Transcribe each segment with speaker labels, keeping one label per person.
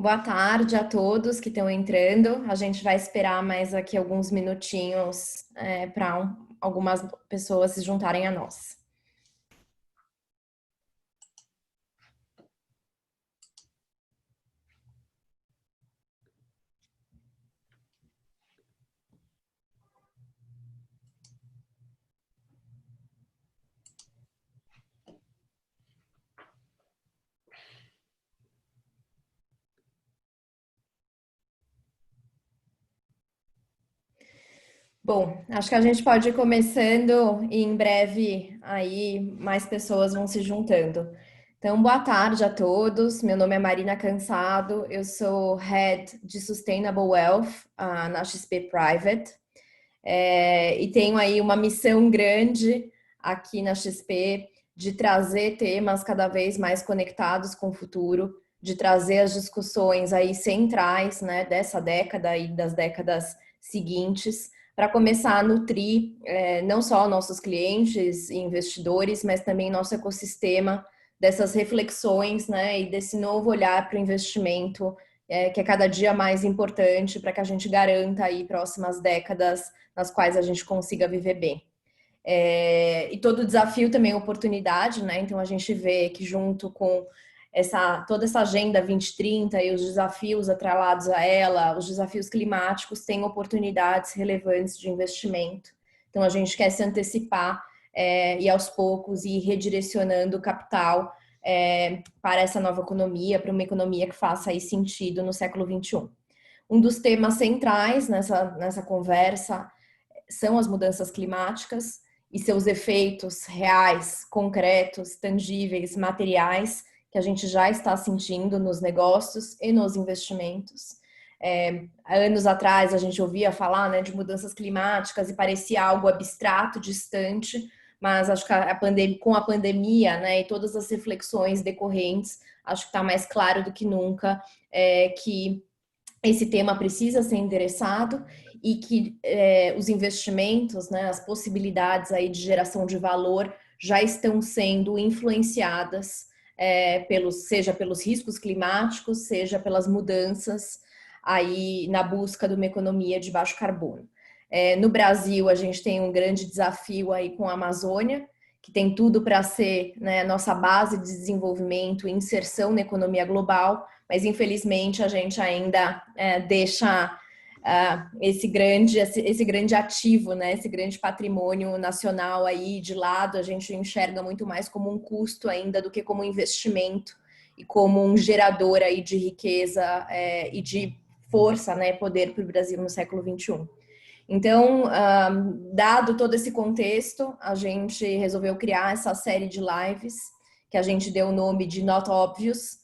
Speaker 1: Boa tarde a todos que estão entrando. A gente vai esperar mais aqui alguns minutinhos para algumas pessoas se juntarem a nós. Bom, acho que a gente pode ir começando e em breve aí mais pessoas vão se juntando. Então, boa tarde a todos. Meu nome é Marina Cansado, eu sou Head de Sustainable Wealth na XP Private. E tenho aí uma missão grande aqui na XP de trazer temas cada vez mais conectados com o futuro, de trazer as discussões aí centrais, né, dessa década e das décadas seguintes, para começar a nutrir não só nossos clientes e investidores, mas também nosso ecossistema dessas reflexões, né, e desse novo olhar para o investimento, que é cada dia mais importante para que a gente garanta aí próximas décadas nas quais a gente consiga viver bem. E todo desafio também é oportunidade, né? Então a gente vê que junto com toda essa agenda 2030 e os desafios atrelados a ela, os desafios climáticos têm oportunidades relevantes de investimento. Então a gente quer se antecipar e aos poucos ir redirecionando o capital para essa nova economia, para uma economia que faça aí sentido no século XXI. Um dos temas centrais nessa conversa são as mudanças climáticas e seus efeitos reais, concretos, tangíveis, materiais, que a gente já está sentindo nos negócios e nos investimentos. Há anos atrás a gente ouvia falar, né, de mudanças climáticas e parecia algo abstrato, distante, mas acho que com a pandemia, né, e todas as reflexões decorrentes, acho que está mais claro do que nunca que esse tema precisa ser endereçado e que os investimentos, né, as possibilidades aí de geração de valor já estão sendo influenciadas seja pelos riscos climáticos, seja pelas mudanças aí na busca de uma economia de baixo carbono. No Brasil, a gente tem um grande desafio aí com a Amazônia, que tem tudo para ser, né, nossa base de desenvolvimento e inserção na economia global, mas infelizmente a gente ainda deixa esse grande ativo, né, esse grande patrimônio nacional aí de lado. A gente enxerga muito mais como um custo ainda do que como um investimento e como um gerador aí de riqueza e de força, né, poder para o Brasil no século XXI. Então, dado todo esse contexto, a gente resolveu criar essa série de lives que a gente deu o nome de Not Obvious,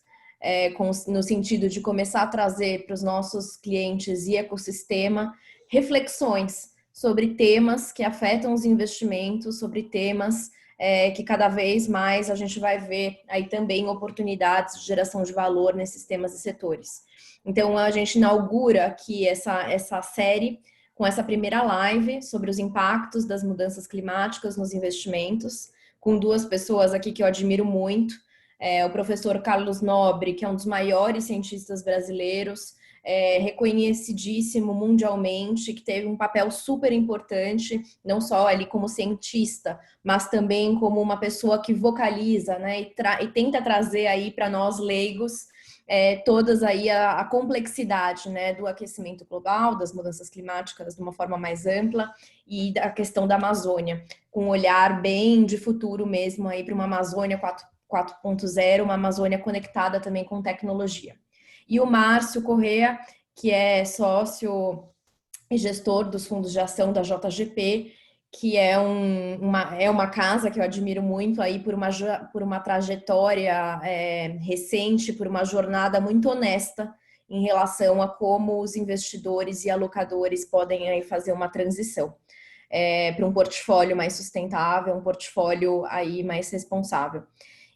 Speaker 1: no sentido de começar a trazer para os nossos clientes e ecossistema reflexões sobre temas que afetam os investimentos, sobre temas que cada vez mais a gente vai ver aí também oportunidades de geração de valor nesses temas e setores. Então, a gente inaugura aqui essa série com essa primeira live sobre os impactos das mudanças climáticas nos investimentos, com duas pessoas aqui que eu admiro muito, o professor Carlos Nobre, que é um dos maiores cientistas brasileiros, reconhecidíssimo mundialmente, que teve um papel super importante, não só ali como cientista, mas também como uma pessoa que vocaliza, né, e tenta trazer aí para nós leigos todas aí a complexidade, né, do aquecimento global, das mudanças climáticas de uma forma mais ampla e da questão da Amazônia, com um olhar bem de futuro mesmo aí para uma Amazônia 4.0, uma Amazônia conectada também com tecnologia. E o Márcio Correa, que é sócio e gestor dos fundos de ação da JGP, que é uma casa que eu admiro muito aí por uma trajetória recente, por uma jornada muito honesta em relação a como os investidores e alocadores podem aí fazer uma transição para um portfólio mais sustentável, um portfólio aí mais responsável.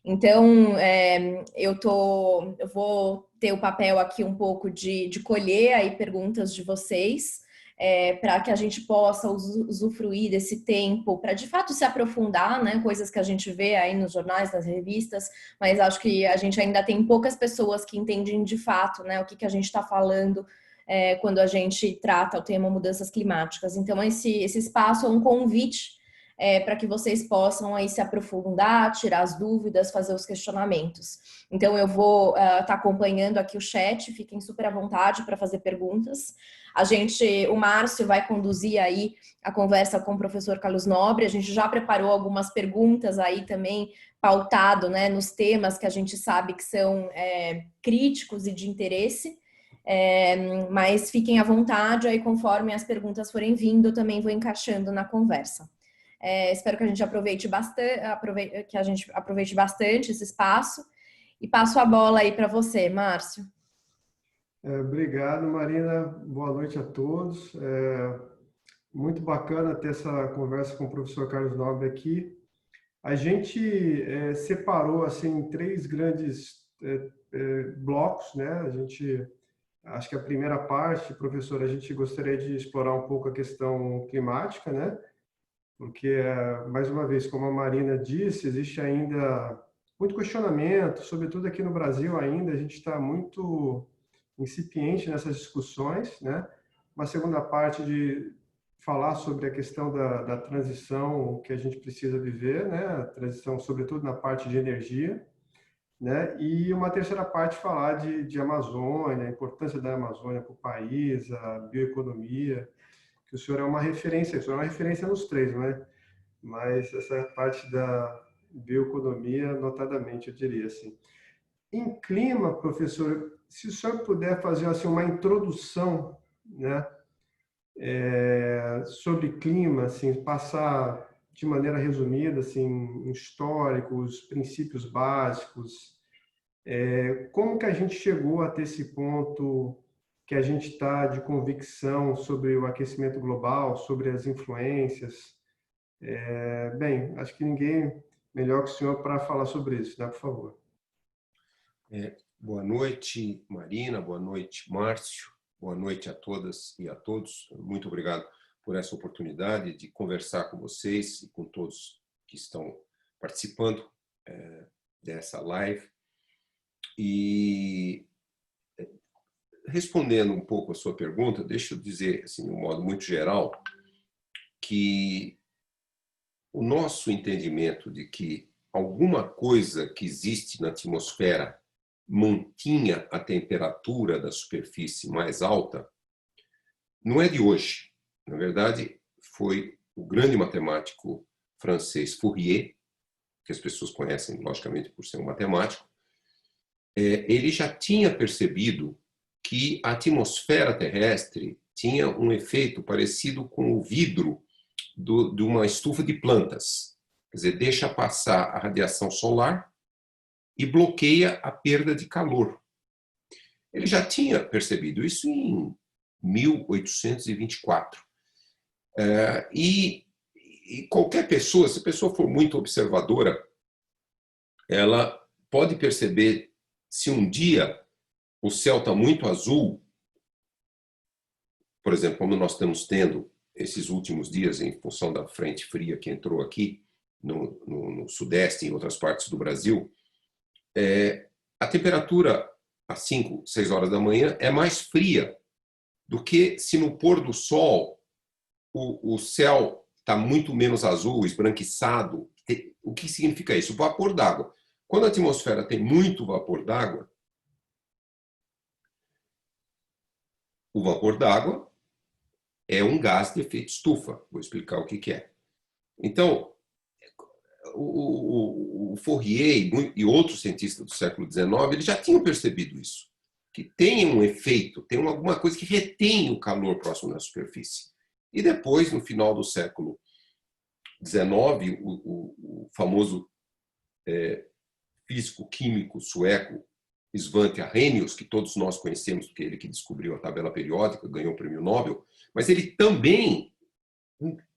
Speaker 1: Então, eu vou ter o papel aqui um pouco de colher aí perguntas de vocês, para que a gente possa usufruir desse tempo, para de fato se aprofundar, né? Coisas que a gente vê aí nos jornais, nas revistas, mas acho que a gente ainda tem poucas pessoas que entendem de fato, né, o que a gente está falando quando a gente trata o tema mudanças climáticas. Então, esse espaço é um convite para que vocês possam aí se aprofundar, tirar as dúvidas, fazer os questionamentos. Então, eu vou estar acompanhando aqui o chat, fiquem super à vontade para fazer perguntas. O Márcio vai conduzir aí a conversa com o professor Carlos Nobre, a gente já preparou algumas perguntas aí também, pautado, né, nos temas que a gente sabe que são críticos e de interesse, mas fiquem à vontade, aí conforme as perguntas forem vindo, eu também vou encaixando na conversa. Espero que a gente aproveite bastante esse espaço e passo a bola aí para você, Márcio.
Speaker 2: Obrigado, Marina. Boa noite a todos. Muito bacana ter essa conversa com o professor Carlos Nobre aqui. A gente separou assim três grandes blocos, né? Acho que a primeira parte, professor, a gente gostaria de explorar um pouco a questão climática, né? Porque, mais uma vez, como a Marina disse, existe ainda muito questionamento, sobretudo aqui no Brasil ainda, a gente está muito incipiente nessas discussões, né? Uma segunda parte de falar sobre a questão da transição que a gente precisa viver, né? A transição, sobretudo na parte de energia, né? E uma terceira parte falar de Amazônia, a importância da Amazônia para o país, a bioeconomia, que o senhor é uma referência, o senhor é uma referência nos três, né? Mas essa parte da bioeconomia, notadamente, eu diria assim. Em clima, professor, se o senhor puder fazer assim uma introdução, né, sobre clima, assim, passar de maneira resumida, assim, históricos, princípios básicos, como que a gente chegou até esse ponto que a gente está de convicção sobre o aquecimento global, sobre as influências? Bem, acho que ninguém melhor que o senhor para falar sobre isso, né, por favor.
Speaker 3: Boa noite, Marina. Boa noite, Márcio. Boa noite a todas e a todos. Muito obrigado por essa oportunidade de conversar com vocês e com todos que estão participando dessa live. E respondendo um pouco a sua pergunta, deixa eu dizer, assim, de um modo muito geral, que o nosso entendimento de que alguma coisa que existe na atmosfera mantinha a temperatura da superfície mais alta, não é de hoje. Na verdade, foi o grande matemático francês Fourier, que as pessoas conhecem, logicamente, por ser um matemático. Ele já tinha percebido que a atmosfera terrestre tinha um efeito parecido com o vidro de uma estufa de plantas. Quer dizer, deixa passar a radiação solar e bloqueia a perda de calor. Ele já tinha percebido isso em 1824. E qualquer pessoa, se a pessoa for muito observadora, ela pode perceber se um dia o céu está muito azul, por exemplo, como nós estamos tendo esses últimos dias em função da frente fria que entrou aqui no Sudeste e em outras partes do Brasil, a temperatura às 5, 6 horas da manhã é mais fria do que se no pôr do sol o céu está muito menos azul, esbranquiçado. O que significa isso? O vapor d'água. Quando a atmosfera tem muito vapor d'água, o vapor d'água é um gás de efeito estufa. Vou explicar o que é. Então, o Fourier e outros cientistas do século XIX, eles já tinham percebido isso, que tem um efeito, tem alguma coisa que retém o calor próximo da superfície. E depois, no final do século XIX, o famoso físico-químico sueco Svante Arrhenius, que todos nós conhecemos, porque ele que descobriu a tabela periódica, ganhou o prêmio Nobel, mas ele também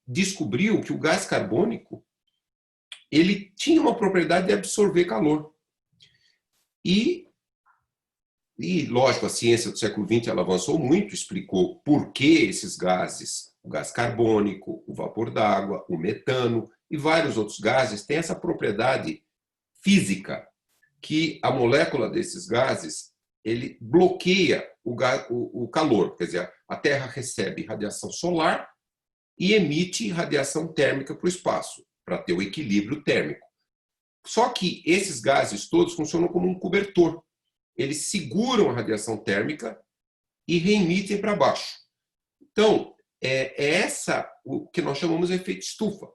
Speaker 3: descobriu que o gás carbônico ele tinha uma propriedade de absorver calor. E E, lógico, a ciência do século XX ela avançou muito, explicou por que esses gases, o gás carbônico, o vapor d'água, o metano e vários outros gases têm essa propriedade física que a molécula desses gases ele bloqueia o calor, quer dizer, a Terra recebe radiação solar e emite radiação térmica para o espaço, para ter o equilíbrio térmico. Só que esses gases todos funcionam como um cobertor. Eles seguram a radiação térmica e reemitem para baixo. Então, é essa o que nós chamamos de efeito estufa.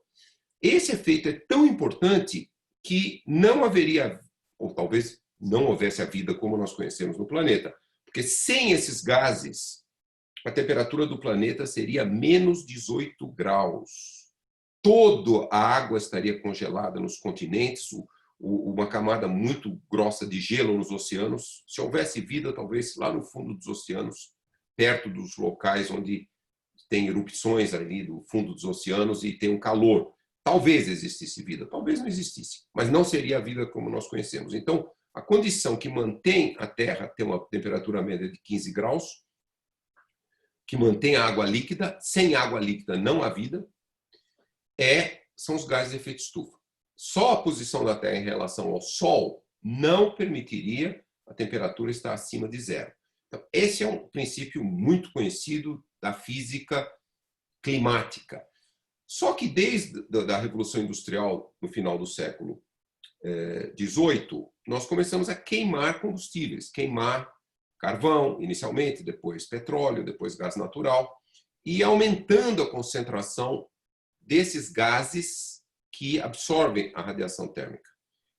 Speaker 3: Esse efeito é tão importante que não haveria, ou talvez não houvesse a vida como nós conhecemos no planeta, porque sem esses gases, a temperatura do planeta seria menos 18 graus. Toda a água estaria congelada nos continentes, uma camada muito grossa de gelo nos oceanos. Se houvesse vida, talvez lá no fundo dos oceanos, perto dos locais onde tem erupções ali do fundo dos oceanos e tem um calor. Talvez existisse vida, talvez não existisse, mas não seria a vida como nós conhecemos. Então, a condição que mantém a Terra ter uma temperatura média de 15 graus, que mantém a água líquida, sem água líquida não há vida, são os gases de efeito estufa. Só a posição da Terra em relação ao Sol não permitiria a temperatura estar acima de zero. Então, esse é um princípio muito conhecido da física climática. Só que desde a Revolução Industrial, no final do século XVIII, nós começamos a queimar combustíveis, queimar carvão, inicialmente, depois petróleo, depois gás natural, e aumentando a concentração desses gases que absorvem a radiação térmica.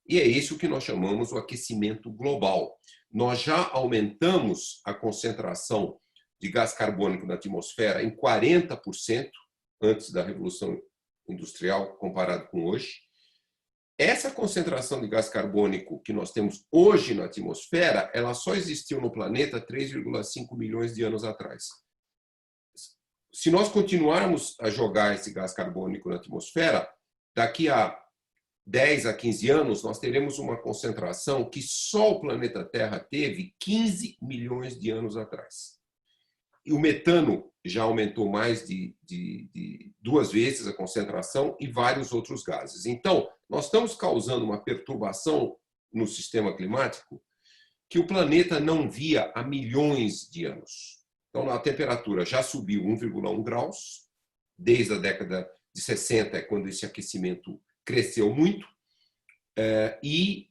Speaker 3: E é isso que nós chamamos o aquecimento global. Nós já aumentamos a concentração de gás carbônico na atmosfera em 40% antes da Revolução Industrial, comparado com hoje. Essa concentração de gás carbônico que nós temos hoje na atmosfera, ela só existiu no planeta 3,5 milhões de anos atrás. Se nós continuarmos a jogar esse gás carbônico na atmosfera, daqui a 10 a 15 anos, nós teremos uma concentração que só o planeta Terra teve 15 milhões de anos atrás. E o metano já aumentou mais de 2 vezes a concentração e vários outros gases. Então, nós estamos causando uma perturbação no sistema climático que o planeta não via há milhões de anos. Então, a temperatura já subiu 1,1 graus, desde a década de 60, é quando esse aquecimento cresceu muito, e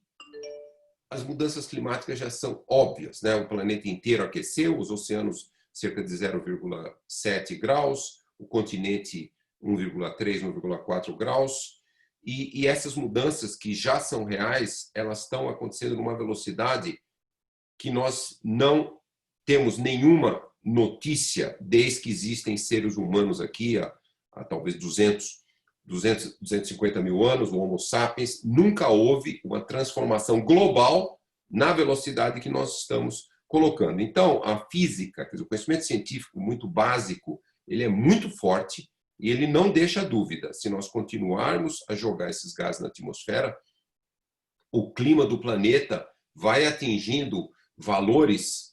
Speaker 3: as mudanças climáticas já são óbvias, né? O planeta inteiro aqueceu, os oceanos cerca de 0,7 graus, o continente 1,3, 1,4 graus, e essas mudanças que já são reais, elas estão acontecendo numa velocidade que nós não temos nenhuma notícia desde que existem seres humanos aqui há talvez 250 mil anos, o Homo sapiens. Nunca houve uma transformação global na velocidade que nós estamos colocando. Então, a física, quer dizer, o conhecimento científico muito básico, ele é muito forte e ele não deixa dúvida. Se nós continuarmos a jogar esses gases na atmosfera, o clima do planeta vai atingindo valores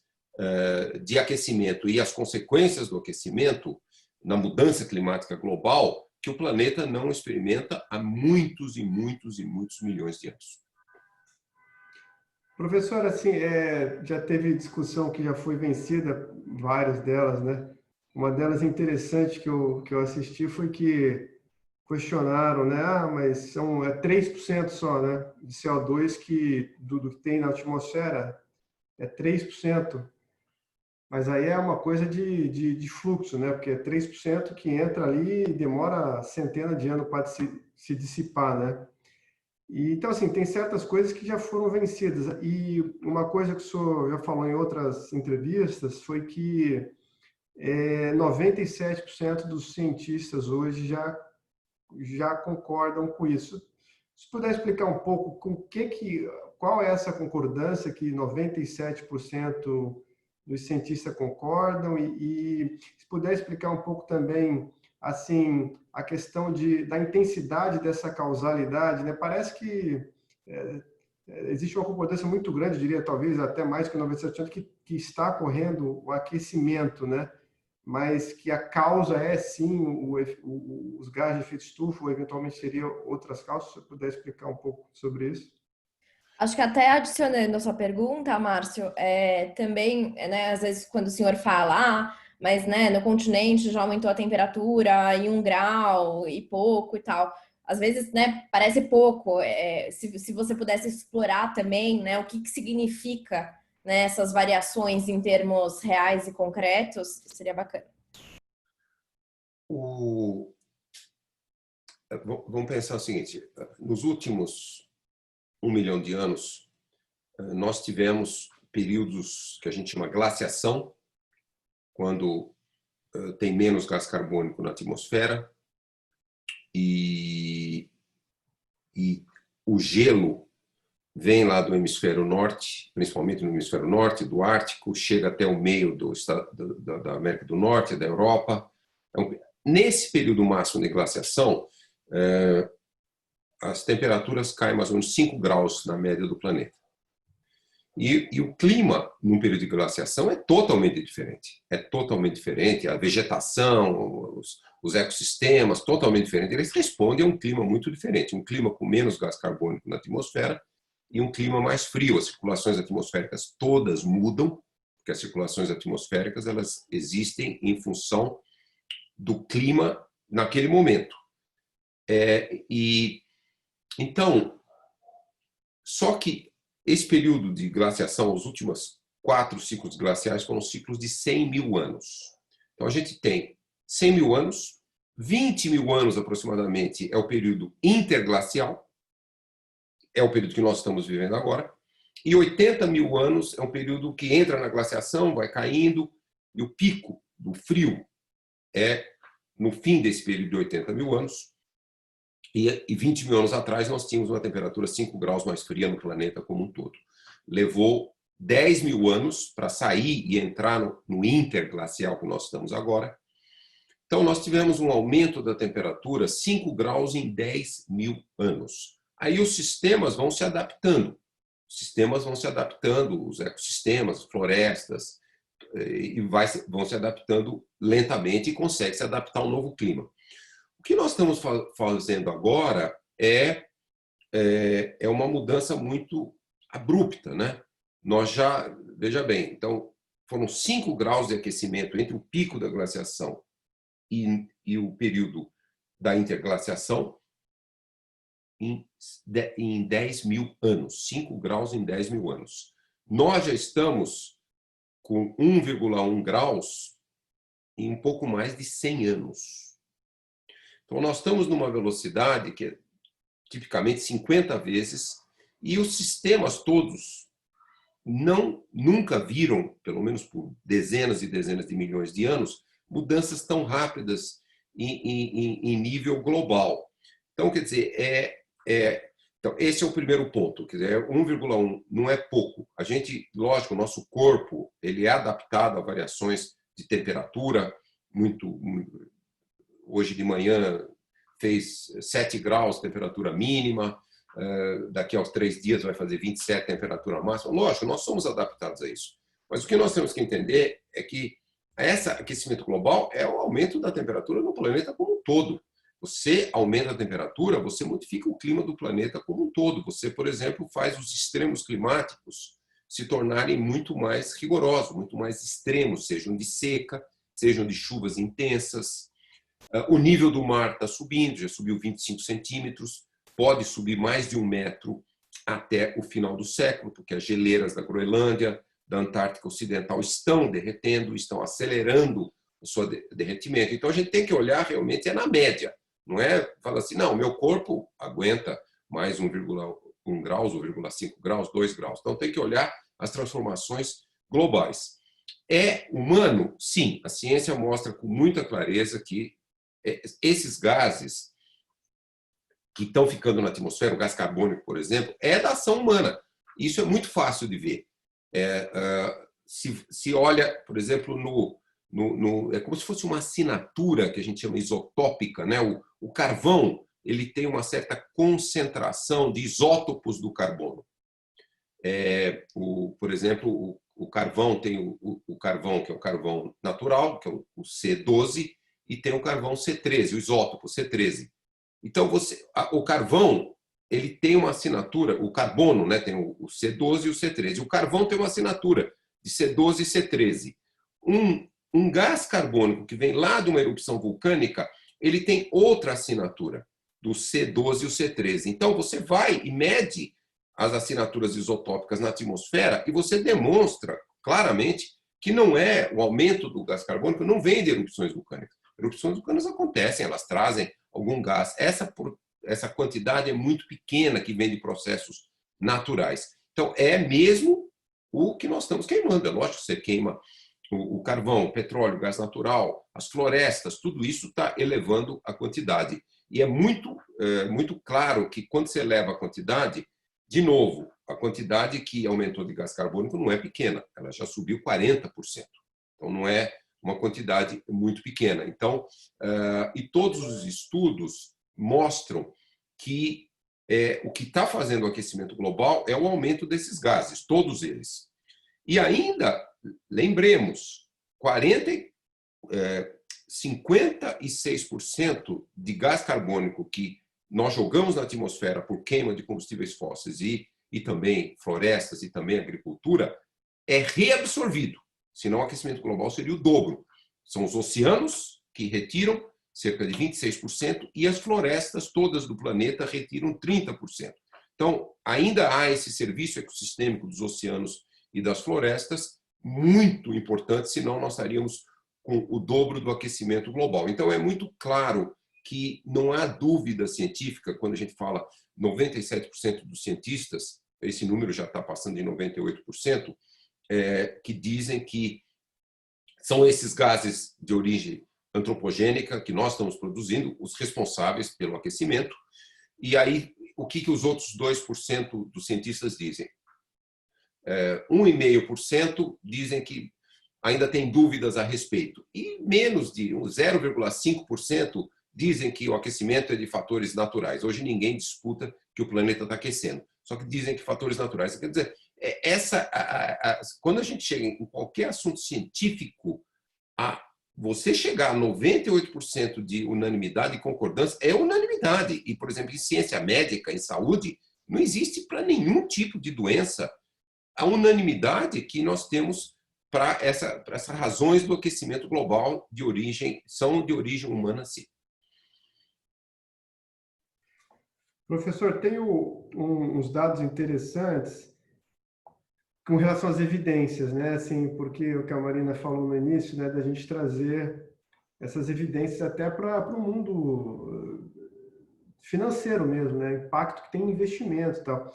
Speaker 3: de aquecimento e as consequências do aquecimento na mudança climática global que o planeta não experimenta há muitos e muitos e muitos milhões de anos.
Speaker 2: Professor, assim, já teve discussão que já foi vencida, várias delas, né? Uma delas interessante que eu assisti foi que questionaram, né? Mas é 3% só, né? De CO2 do que tem na atmosfera, é 3%. Mas aí é uma coisa de fluxo, né? Porque é 3% que entra ali e demora centenas de anos para se dissipar, né? E, então, assim, tem certas coisas que já foram vencidas. E uma coisa que o senhor já falou em outras entrevistas foi que 97% dos cientistas hoje já concordam com isso. Se puder explicar um pouco qual é essa concordância que 97% dos cientistas concordam e se puder explicar um pouco também assim a questão da intensidade dessa causalidade, né? Parece que existe uma concordância muito grande, diria talvez até mais que 97%, que está ocorrendo o aquecimento, né? Mas que a causa é sim os gases de efeito estufa, ou eventualmente seriam outras causas. Se você puder explicar um pouco sobre isso.
Speaker 1: Acho que até adicionando a sua pergunta, Márcio, também, né, às vezes quando o senhor fala, mas né, no continente já aumentou a temperatura em 1 grau e pouco e tal. Às vezes, né, parece pouco. Se você pudesse explorar também, né, o que significa, né, essas variações em termos reais e concretos, seria bacana.
Speaker 3: Vamos pensar o seguinte: nos últimos 1 milhão de anos, nós tivemos períodos que a gente chama glaciação, quando tem menos gás carbônico na atmosfera e o gelo vem lá do hemisfério norte, principalmente no hemisfério norte, do Ártico, chega até o meio da América do Norte, da Europa. Então, nesse período máximo de glaciação, as temperaturas caem mais ou menos 5 graus na média do planeta. E o clima, num período de glaciação, é totalmente diferente. É totalmente diferente. A vegetação, os ecossistemas, totalmente diferentes. Eles respondem a um clima muito diferente. Um clima com menos gás carbônico na atmosfera e um clima mais frio. As circulações atmosféricas todas mudam, porque as circulações atmosféricas elas existem em função do clima naquele momento. Então, só que esse período de glaciação, os últimos 4 ciclos glaciais foram ciclos de 100 mil anos. Então, a gente tem 100 mil anos, 20 mil anos aproximadamente é o período interglacial, é o período que nós estamos vivendo agora, e 80 mil anos é um período que entra na glaciação, vai caindo, e o pico do frio é no fim desse período de 80 mil anos. E 20 mil anos atrás, nós tínhamos uma temperatura 5 graus mais fria no planeta como um todo. Levou 10 mil anos para sair e entrar no interglacial que nós estamos agora. Então, nós tivemos um aumento da temperatura 5 graus em 10 mil anos. Aí os sistemas vão se adaptando. Os sistemas vão se adaptando, os ecossistemas, florestas, vão se adaptando lentamente e conseguem se adaptar ao novo clima. O que nós estamos fazendo agora é uma mudança muito abrupta, né? Nós já, veja bem, então foram 5 graus de aquecimento entre o pico da glaciação e o período da interglaciação em 10 mil anos. 5 graus em 10 mil anos. Nós já estamos com 1,1 graus em um pouco mais de 100 anos. Então, nós estamos numa velocidade que é tipicamente 50 vezes, e os sistemas todos nunca viram, pelo menos por dezenas e dezenas de milhões de anos, mudanças tão rápidas em nível global. Então, quer dizer, então, esse é o primeiro ponto. Quer dizer, 1,1 não é pouco. A gente, lógico, o nosso corpo ele é adaptado a variações de temperatura muito hoje de manhã fez 7 graus, temperatura mínima, daqui aos 3 dias vai fazer 27, temperatura máxima. Lógico, nós somos adaptados a isso. Mas o que nós temos que entender é que esse aquecimento global é o aumento da temperatura no planeta como um todo. Você aumenta a temperatura, você modifica o clima do planeta como um todo. Você, por exemplo, faz os extremos climáticos se tornarem muito mais rigorosos, muito mais extremos, sejam de seca, sejam de chuvas intensas. O nível do mar está subindo, já subiu 25 centímetros, pode subir mais de 1 metro até o final do século, porque as geleiras da Groenlândia, da Antártica Ocidental estão derretendo, estão acelerando o seu derretimento. Então, a gente tem que olhar realmente na média, não é falar assim, não, meu corpo aguenta mais 1,1 graus, 1,5 graus, 2 graus. Então, tem que olhar as transformações globais. É humano? Sim, a ciência mostra com muita clareza que esses gases que estão ficando na atmosfera, o gás carbônico, por exemplo, é da ação humana. Isso é muito fácil de ver. Se olha, por exemplo, é como se fosse uma assinatura que a gente chama isotópica, né? O carvão ele tem uma certa concentração de isótopos do carbono. Por exemplo, o carvão tem o carvão, que é o carvão natural, que é o C12, e tem o carvão C13, o isótopo C13. Então, o carvão, ele tem uma assinatura, o carbono, né, tem o C12 e o C13. O carvão tem uma assinatura de C12 e C13. Um gás carbônico que vem lá de uma erupção vulcânica, ele tem outra assinatura, do C12 e o C13. Então, você vai e mede as assinaturas isotópicas na atmosfera e você demonstra claramente que não é o aumento do gás carbônico, não vem de erupções vulcânicas. Erupções vulcânicas acontecem, elas trazem algum gás. Essa quantidade é muito pequena que vem de processos naturais. Então, é mesmo o que nós estamos queimando. É lógico que você queima o carvão, o petróleo, o gás natural, as florestas, tudo isso está elevando a quantidade. E é muito claro que quando você eleva a quantidade, de novo, a quantidade que aumentou de gás carbônico não é pequena, ela já subiu 40%. Então, não é uma quantidade muito pequena. Então, e todos os estudos mostram que o que está fazendo o aquecimento global é o aumento desses gases, todos eles. E ainda, lembremos, 56% de gás carbônico que nós jogamos na atmosfera por queima de combustíveis fósseis e também florestas e também agricultura é reabsorvido. Senão o aquecimento global seria o dobro. São os oceanos que retiram cerca de 26% e as florestas todas do planeta retiram 30%. Então, ainda há esse serviço ecossistêmico dos oceanos e das florestas muito importante, senão nós estaríamos com o dobro do aquecimento global. Então, é muito claro que não há dúvida científica, quando a gente fala 97% dos cientistas, esse número já está passando de 98%, que dizem que são esses gases de origem antropogênica que nós estamos produzindo, os responsáveis pelo aquecimento. E aí, o que os outros 2% dos cientistas dizem? 1,5% dizem que ainda tem dúvidas a respeito. E menos de 0,5% dizem que o aquecimento é de fatores naturais. Hoje ninguém disputa que o planeta está aquecendo. Só que dizem que fatores naturais. Quer dizer, quando a gente chega em qualquer assunto científico, você chegar a 98% de unanimidade e concordância é unanimidade. E, por exemplo, em ciência médica, em saúde, não existe para nenhum tipo de doença a unanimidade que nós temos para essas razões do aquecimento global são de origem humana, sim.
Speaker 2: Professor, tenho uns dados interessantes com relação às evidências, né? Assim, porque o que a Marina falou no início, né, da gente trazer essas evidências até para o mundo financeiro mesmo, né? Impacto que tem em investimento e tal.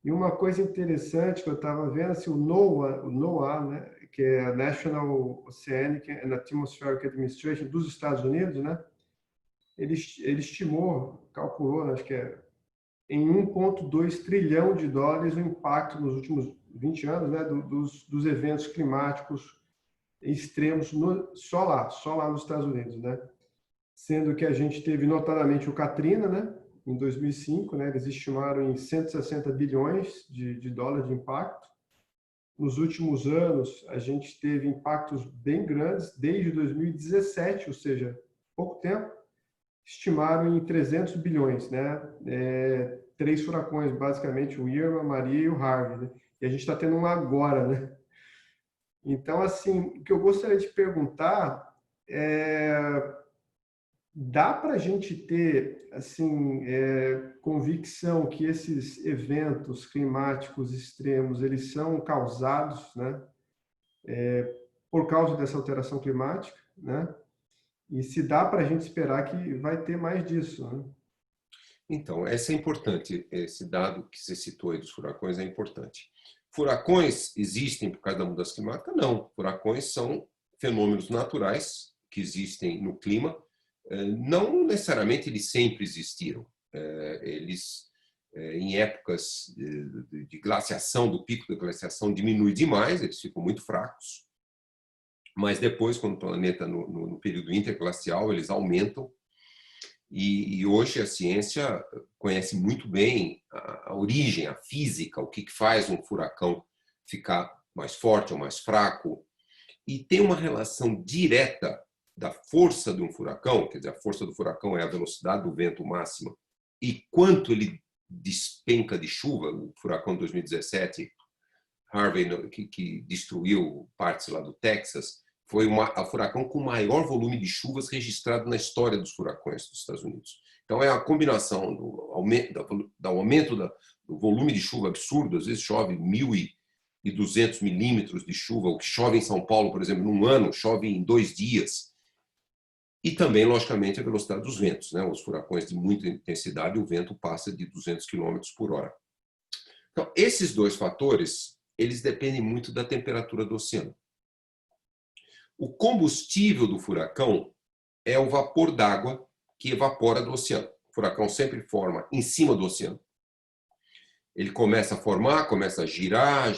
Speaker 2: E uma coisa interessante que eu estava vendo, assim, o NOAA, né, que é a National Oceanic and Atmospheric Administration dos Estados Unidos, né? Ele estimou, calculou, acho que em 1,2 trilhão de dólares o impacto nos últimos 20 anos, né, dos eventos climáticos extremos só lá nos Estados Unidos, né? Sendo que a gente teve notadamente o Katrina, né, em 2005, né, eles estimaram em 160 bilhões de dólares de impacto. Nos últimos anos, a gente teve impactos bem grandes, desde 2017, ou seja, pouco tempo, estimaram em 300 bilhões, né? 3 furacões, basicamente, o Irma, Maria e o Harvey, né? E a gente está tendo um agora, né? Então, assim, o que eu gostaria de perguntar dá para a gente ter, assim, convicção que esses eventos climáticos extremos, eles são causados, né? Por causa dessa alteração climática, né? E se dá para a gente esperar que vai ter mais disso, né?
Speaker 3: Então, esse é importante. Esse dado que você citou aí dos furacões é importante. Furacões existem por causa da mudança climática? Não. Furacões são fenômenos naturais que existem no clima. Não necessariamente eles sempre existiram. Eles, em épocas de glaciação, do pico da glaciação diminui demais, eles ficam muito fracos. Mas depois, quando o planeta no período interglacial, eles aumentam. E hoje a ciência conhece muito bem origem, a física, o que faz um furacão ficar mais forte ou mais fraco. E tem uma relação direta da força de um furacão, quer dizer, a força do furacão é a velocidade do vento máxima, e quanto ele despenca de chuva. O furacão de 2017, Harvey, que destruiu partes lá do Texas, foi o furacão com maior volume de chuvas registrado na história dos furacões dos Estados Unidos. Então, é a combinação do aumento do volume de chuva absurdo. Às vezes chove 1.200 milímetros de chuva, o que chove em São Paulo, por exemplo, num ano, chove em 2 dias. E também, logicamente, a velocidade dos ventos, né? Os furacões de muita intensidade, o vento passa de 200 km por hora. Então, esses dois fatores, eles dependem muito da temperatura do oceano. O combustível do furacão é o vapor d'água que evapora do oceano. O furacão sempre forma em cima do oceano. Ele começa a formar, começa a girar.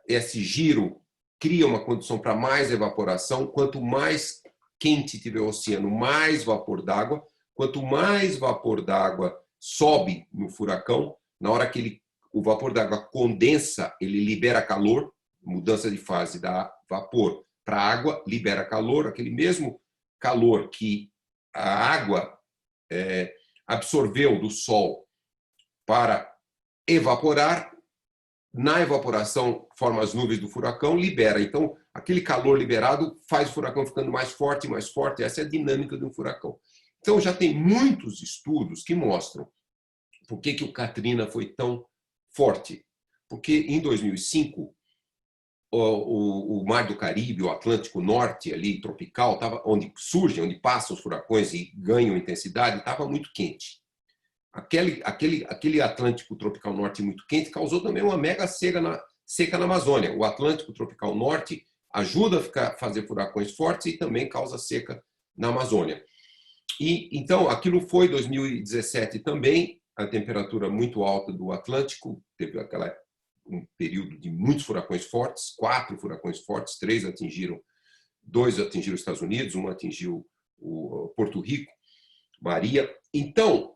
Speaker 3: Esse giro cria uma condição para mais evaporação. Quanto mais quente tiver o oceano, mais vapor d'água. Quanto mais vapor d'água sobe no furacão, na hora que o vapor d'água condensa, ele libera calor, mudança de fase da vapor para água, libera calor, aquele mesmo calor que a água absorveu do sol para evaporar, na evaporação forma as nuvens do furacão, libera. Então, aquele calor liberado faz o furacão ficando mais forte, essa é a dinâmica de um furacão. Então, já tem muitos estudos que mostram por que o Katrina foi tão forte. Porque em 2005, o Mar do Caribe, o Atlântico Norte, ali, tropical, onde passam os furacões e ganham intensidade, estava muito quente. Aquele Atlântico Tropical Norte muito quente causou também uma mega seca na Amazônia. O Atlântico Tropical Norte ajuda a fazer furacões fortes e também causa seca na Amazônia. E então, aquilo foi 2017 também, a temperatura muito alta do Atlântico, teve um período de muitos furacões fortes, 4 furacões fortes, 2 atingiram os Estados Unidos, 1 atingiu o Porto Rico, Maria. Então,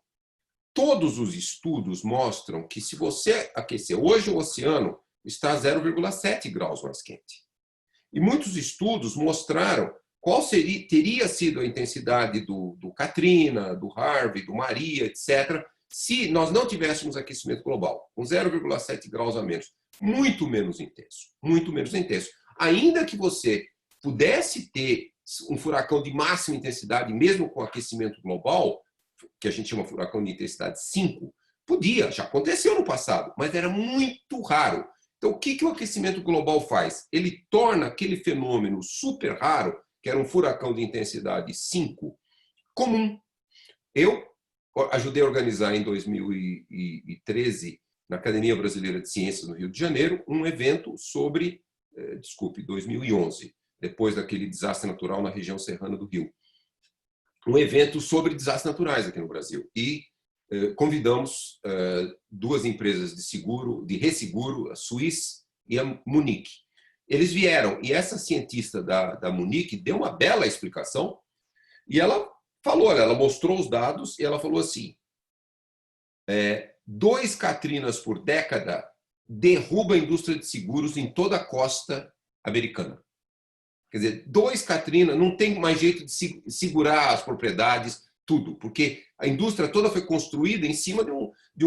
Speaker 3: todos os estudos mostram que se você aquecer, hoje o oceano está 0,7 graus mais quente. E muitos estudos mostraram qual teria sido a intensidade do Katrina, do Harvey, do Maria, etc., se nós não tivéssemos aquecimento global, com 0,7 graus a menos. Muito menos intenso, muito menos intenso. Ainda que você pudesse ter um furacão de máxima intensidade, mesmo com aquecimento global, que a gente chama de furacão de intensidade 5, podia, já aconteceu no passado, mas era muito raro. Então, o que o aquecimento global faz? Ele torna aquele fenômeno super raro, que era um furacão de intensidade 5, comum. Eu ajudei a organizar em 2013, na Academia Brasileira de Ciências, no Rio de Janeiro, um evento sobre, 2011, depois daquele desastre natural na região serrana do Rio. Um evento sobre desastres naturais aqui no Brasil. E convidamos 2 empresas de resseguro, a Swiss e a Munich. Eles vieram, e essa cientista da Munich deu uma bela explicação, e ela falou, olha, ela mostrou os dados, e ela falou assim, 2 Katrinas por década derruba a indústria de seguros em toda a costa americana. Quer dizer, 2 Katrina, não tem mais jeito de segurar as propriedades, tudo, porque a indústria toda foi construída em cima de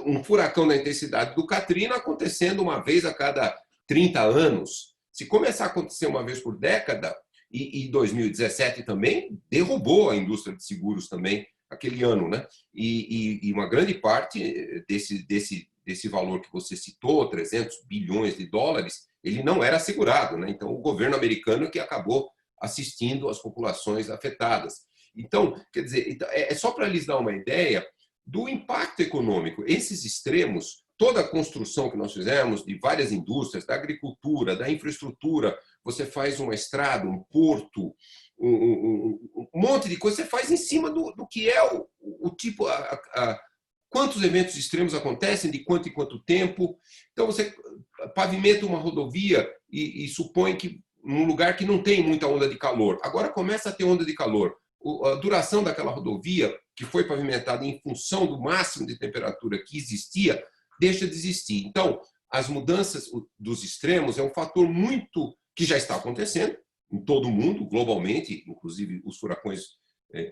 Speaker 3: um furacão da intensidade do Katrina acontecendo uma vez a cada 30 anos. Se começar a acontecer uma vez por década, e 2017 também derrubou a indústria de seguros também, aquele ano, né? E uma grande parte desse valor que você citou, 300 bilhões de dólares, ele não era assegurado, né? Então, o governo americano que acabou assistindo as populações afetadas. Então, quer dizer, é só para lhes dar uma ideia do impacto econômico. Esses extremos, toda a construção que nós fizemos de várias indústrias, da agricultura, da infraestrutura, você faz uma estrada, um porto, um monte de coisa, você faz em cima do que é o tipo, quantos eventos extremos acontecem, de quanto em quanto tempo. Então, você pavimenta uma rodovia e supõe que num lugar que não tem muita onda de calor. Agora começa a ter onda de calor. A duração daquela rodovia que foi pavimentada em função do máximo de temperatura que existia, deixa de existir. Então, as mudanças dos extremos é um fator muito que já está acontecendo em todo o mundo, globalmente, inclusive os furacões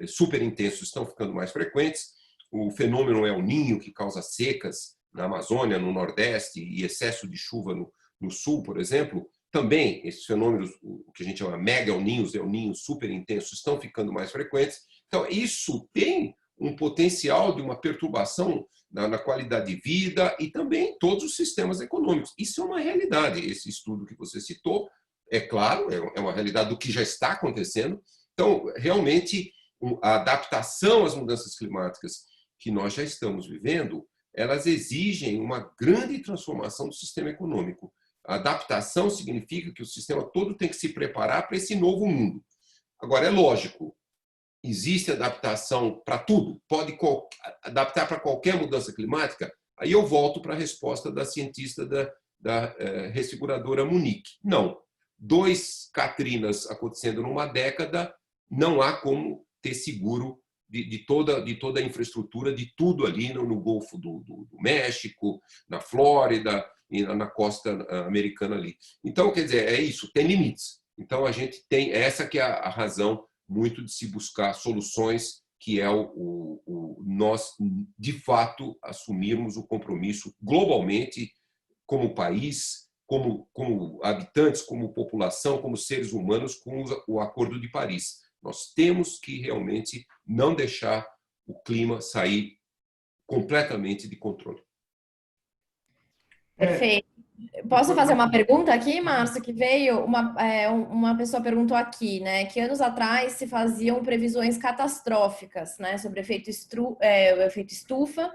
Speaker 3: super intensos estão ficando mais frequentes. O fenômeno El Niño, que causa secas na Amazônia, no Nordeste, e excesso de chuva no Sul, por exemplo, também esses fenômenos, o que a gente chama mega El Niños super intensos, estão ficando mais frequentes. Então, isso tem um potencial de uma perturbação na qualidade de vida e também em todos os sistemas econômicos. Isso é uma realidade. Esse estudo que você citou, é claro, é uma realidade do que já está acontecendo. Então, realmente, a adaptação às mudanças climáticas que nós já estamos vivendo, elas exigem uma grande transformação do sistema econômico. A adaptação significa que o sistema todo tem que se preparar para esse novo mundo. Agora, é lógico, existe adaptação para tudo, pode adaptar para qualquer mudança climática? Aí eu volto para a resposta da cientista da resseguradora Munique. Não. 2 Katrinas acontecendo numa década, não há como ter seguro de toda a infraestrutura, de tudo ali no Golfo do México, na Flórida e na costa americana ali. Então, quer dizer, é isso, tem limites. Então, a gente tem, essa que é a razão muito de se buscar soluções, que é nós, de fato, assumirmos o compromisso globalmente, como país, como habitantes, como população, como seres humanos, com o Acordo de Paris. Nós temos que realmente não deixar o clima sair completamente de controle.
Speaker 1: Perfeito. Posso fazer uma pergunta aqui, Márcio, que veio? Uma pessoa perguntou aqui, né, que anos atrás se faziam previsões catastróficas, né, sobre o efeito estufa,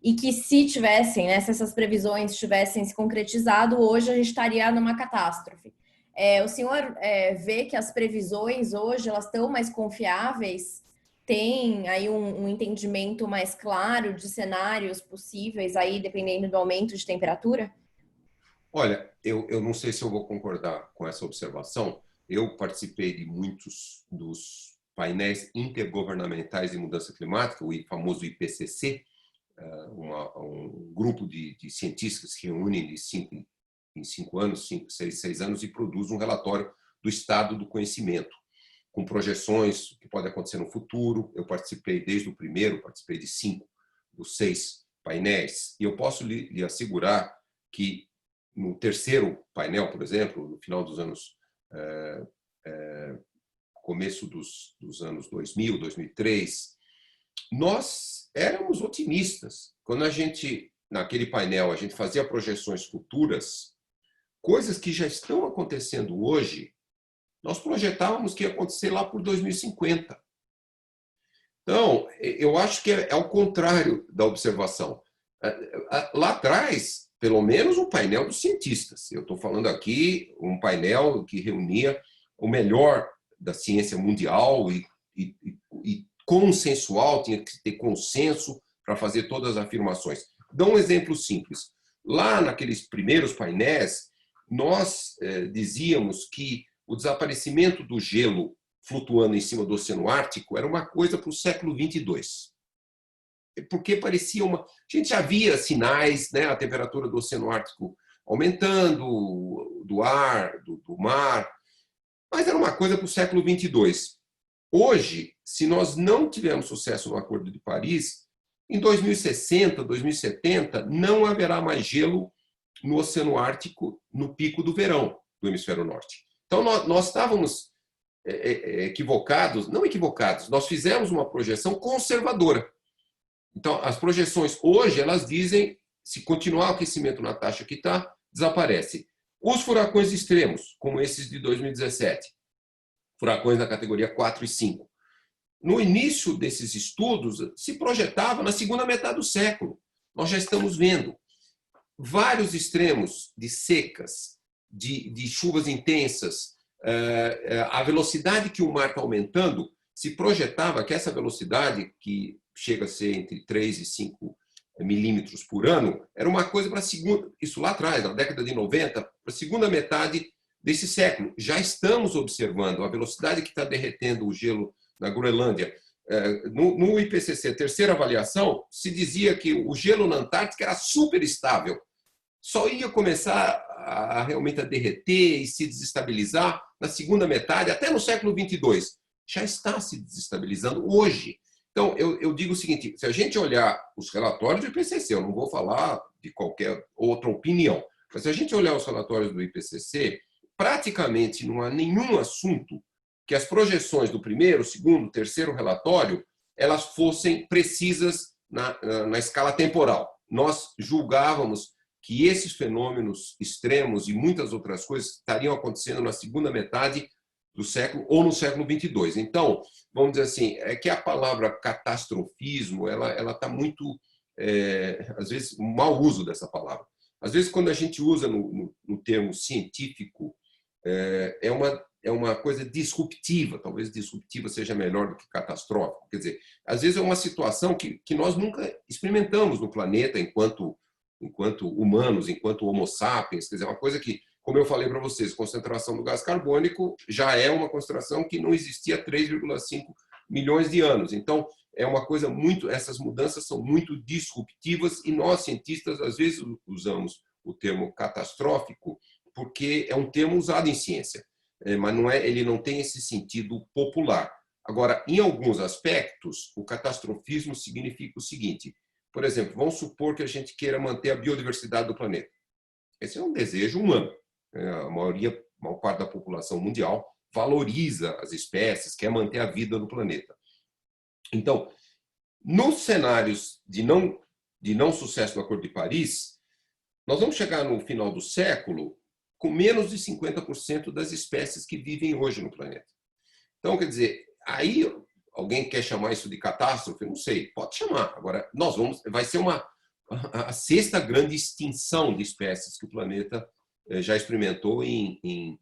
Speaker 1: e que se tivessem, né, se essas previsões tivessem se concretizado, hoje a gente estaria numa catástrofe. O senhor vê que as previsões hoje elas estão mais confiáveis? Tem aí um entendimento mais claro de cenários possíveis aí, dependendo do aumento de temperatura?
Speaker 3: Olha, eu não sei se eu vou concordar com essa observação. Eu participei de muitos dos painéis intergovernamentais de mudança climática, o famoso IPCC, um grupo de cientistas que reúnem em 5 anos, 6 anos, e produz um relatório do estado do conhecimento, com projeções que podem acontecer no futuro. Eu participei desde o primeiro, participei de 5 dos 6 painéis, e eu posso lhe assegurar que no terceiro painel, por exemplo, no final dos anos, começo dos anos 2000, 2003, nós éramos otimistas. Quando naquele painel, a gente fazia projeções futuras, coisas que já estão acontecendo hoje, nós projetávamos que ia acontecer lá por 2050. Então, eu acho que é ao contrário da observação. Lá atrás, pelo menos um painel dos cientistas. Eu estou falando aqui um painel que reunia o melhor da ciência mundial e consensual, tinha que ter consenso para fazer todas as afirmações. Dou um exemplo simples. Lá naqueles primeiros painéis, nós dizíamos que o desaparecimento do gelo flutuando em cima do Oceano Ártico era uma coisa para o século 22. Porque parecia uma... A gente já via sinais, né? A temperatura do Oceano Ártico aumentando, do ar, do mar, mas era uma coisa para o século 22. Hoje, se nós não tivermos sucesso no Acordo de Paris, em 2060, 2070, não haverá mais gelo no Oceano Ártico no pico do verão do hemisfério norte. Então, nós estávamos equivocados, não equivocados, nós fizemos uma projeção conservadora. Então, as projeções hoje, elas dizem, se continuar o aquecimento na taxa que está, desaparece. Os furacões extremos, como esses de 2017, furacões na categoria 4 e 5, no início desses estudos, se projetava na segunda metade do século. Nós já estamos vendo vários extremos de secas, de chuvas intensas, a velocidade que o mar está aumentando, se projetava que essa velocidade, que chega a ser entre 3 e 5 milímetros por ano, era uma coisa para a segunda, isso lá atrás, na década de 90, para a segunda metade desse século. Já estamos observando a velocidade que está derretendo o gelo na Groenlândia, no IPCC, terceira avaliação, se dizia que o gelo na Antártica era super estável. Só ia começar realmente a derreter e se desestabilizar na segunda metade, até no século 22. Já está se desestabilizando hoje. Então, eu digo o seguinte, se a gente olhar os relatórios do IPCC, eu não vou falar de qualquer outra opinião, mas se a gente olhar os relatórios do IPCC, praticamente não há nenhum assunto que as projeções do primeiro, segundo, terceiro relatório, elas fossem precisas na escala temporal. Nós julgávamos que esses fenômenos extremos e muitas outras coisas estariam acontecendo na segunda metade do século ou no século 22. Então, vamos dizer assim, é que a palavra catastrofismo, ela está muito, às vezes, um mau uso dessa palavra. Às vezes, quando a gente usa no termo científico, é uma coisa disruptiva, talvez disruptiva seja melhor do que catastrófico. Quer dizer, às vezes é uma situação que nós nunca experimentamos no planeta enquanto humanos, enquanto homo sapiens. Quer dizer, uma coisa que, como eu falei para vocês, concentração do gás carbônico já é uma concentração que não existia há 3,5 milhões de anos. Então, é uma coisa muito, essas mudanças são muito disruptivas e nós, cientistas, às vezes usamos o termo catastrófico porque é um termo usado em ciência, mas ele não tem esse sentido popular. Agora, em alguns aspectos, o catastrofismo significa o seguinte: por exemplo, vamos supor que a gente queira manter a biodiversidade do planeta. Esse é um desejo humano. A maior parte da população mundial valoriza as espécies, quer manter a vida no planeta. Então, nos cenários de não sucesso do Acordo de Paris, nós vamos chegar no final do século com menos de 50% das espécies que vivem hoje no planeta. Então, quer dizer, aí alguém quer chamar isso de catástrofe? Não sei, pode chamar. Agora, vai ser a sexta grande extinção de espécies que o planeta já experimentou em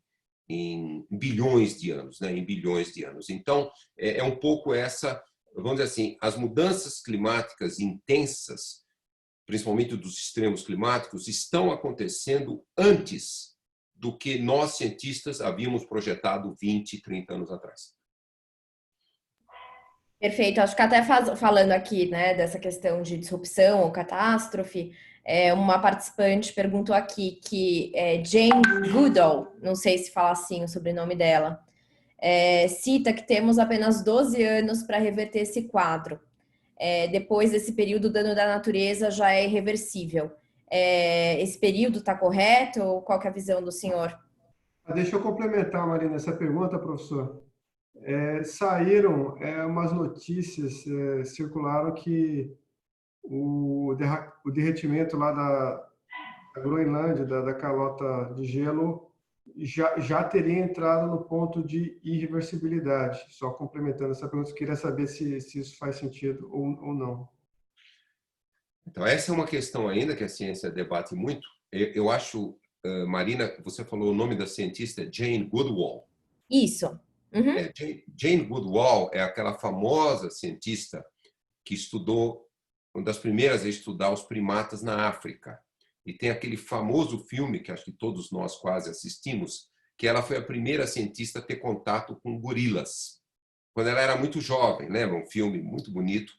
Speaker 3: bilhões de anos, né? Em bilhões de anos. Então, é um pouco essa, vamos dizer assim, as mudanças climáticas intensas, principalmente dos extremos climáticos, estão acontecendo antes do que nós, cientistas, havíamos projetado 20, 30 anos atrás.
Speaker 1: Perfeito. Acho que até falando aqui, né, dessa questão de disrupção ou catástrofe, uma participante perguntou aqui que Jane Goodall, não sei se fala assim o sobrenome dela, cita que temos apenas 12 anos para reverter esse quadro. Depois desse período, o dano da natureza já é irreversível. Esse período está correto ou qual que é a visão do senhor?
Speaker 2: Deixa eu complementar, Marina, essa pergunta, professor. Saíram umas notícias, circularam que o derretimento lá da Groenlândia, da calota de gelo, já teria entrado no ponto de irreversibilidade. Só complementando essa pergunta, eu queria saber se isso faz sentido ou não.
Speaker 3: Então, essa é uma questão ainda que a ciência debate muito. Eu acho, Marina, você falou o nome da cientista, Jane Goodall.
Speaker 1: Isso. Uhum.
Speaker 3: Jane Goodall é aquela famosa cientista que estudou, uma das primeiras a estudar os primatas na África. E tem aquele famoso filme, que acho que todos nós quase assistimos, que ela foi a primeira cientista a ter contato com gorilas. Quando ela era muito jovem, lembra? Um filme muito bonito,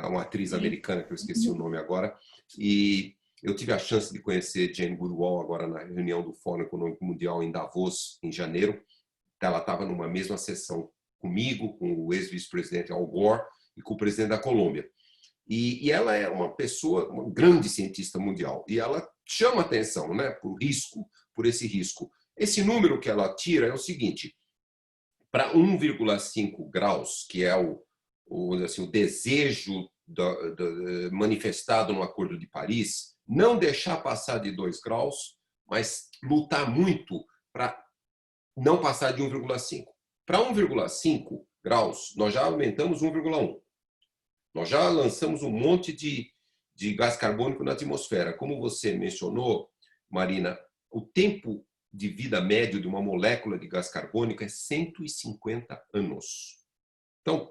Speaker 3: uma atriz americana, que eu esqueci o nome agora. E eu tive a chance de conhecer Jane Goodall agora na reunião do Fórum Econômico Mundial em Davos, em janeiro. Ela estava numa mesma sessão comigo, com o ex-vice-presidente Al Gore e com o presidente da Colômbia. E ela é uma pessoa, uma grande cientista mundial. E ela chama atenção, né, por esse risco. Esse número que ela tira é o seguinte: para 1,5 graus, que é o desejo manifestado no Acordo de Paris, não deixar passar de 2 graus, mas lutar muito para não passar de 1,5. Para 1,5 graus, nós já aumentamos 1,1. Nós já lançamos um monte de gás carbônico na atmosfera. Como você mencionou, Marina, o tempo de vida médio de uma molécula de gás carbônico é 150 anos. Então,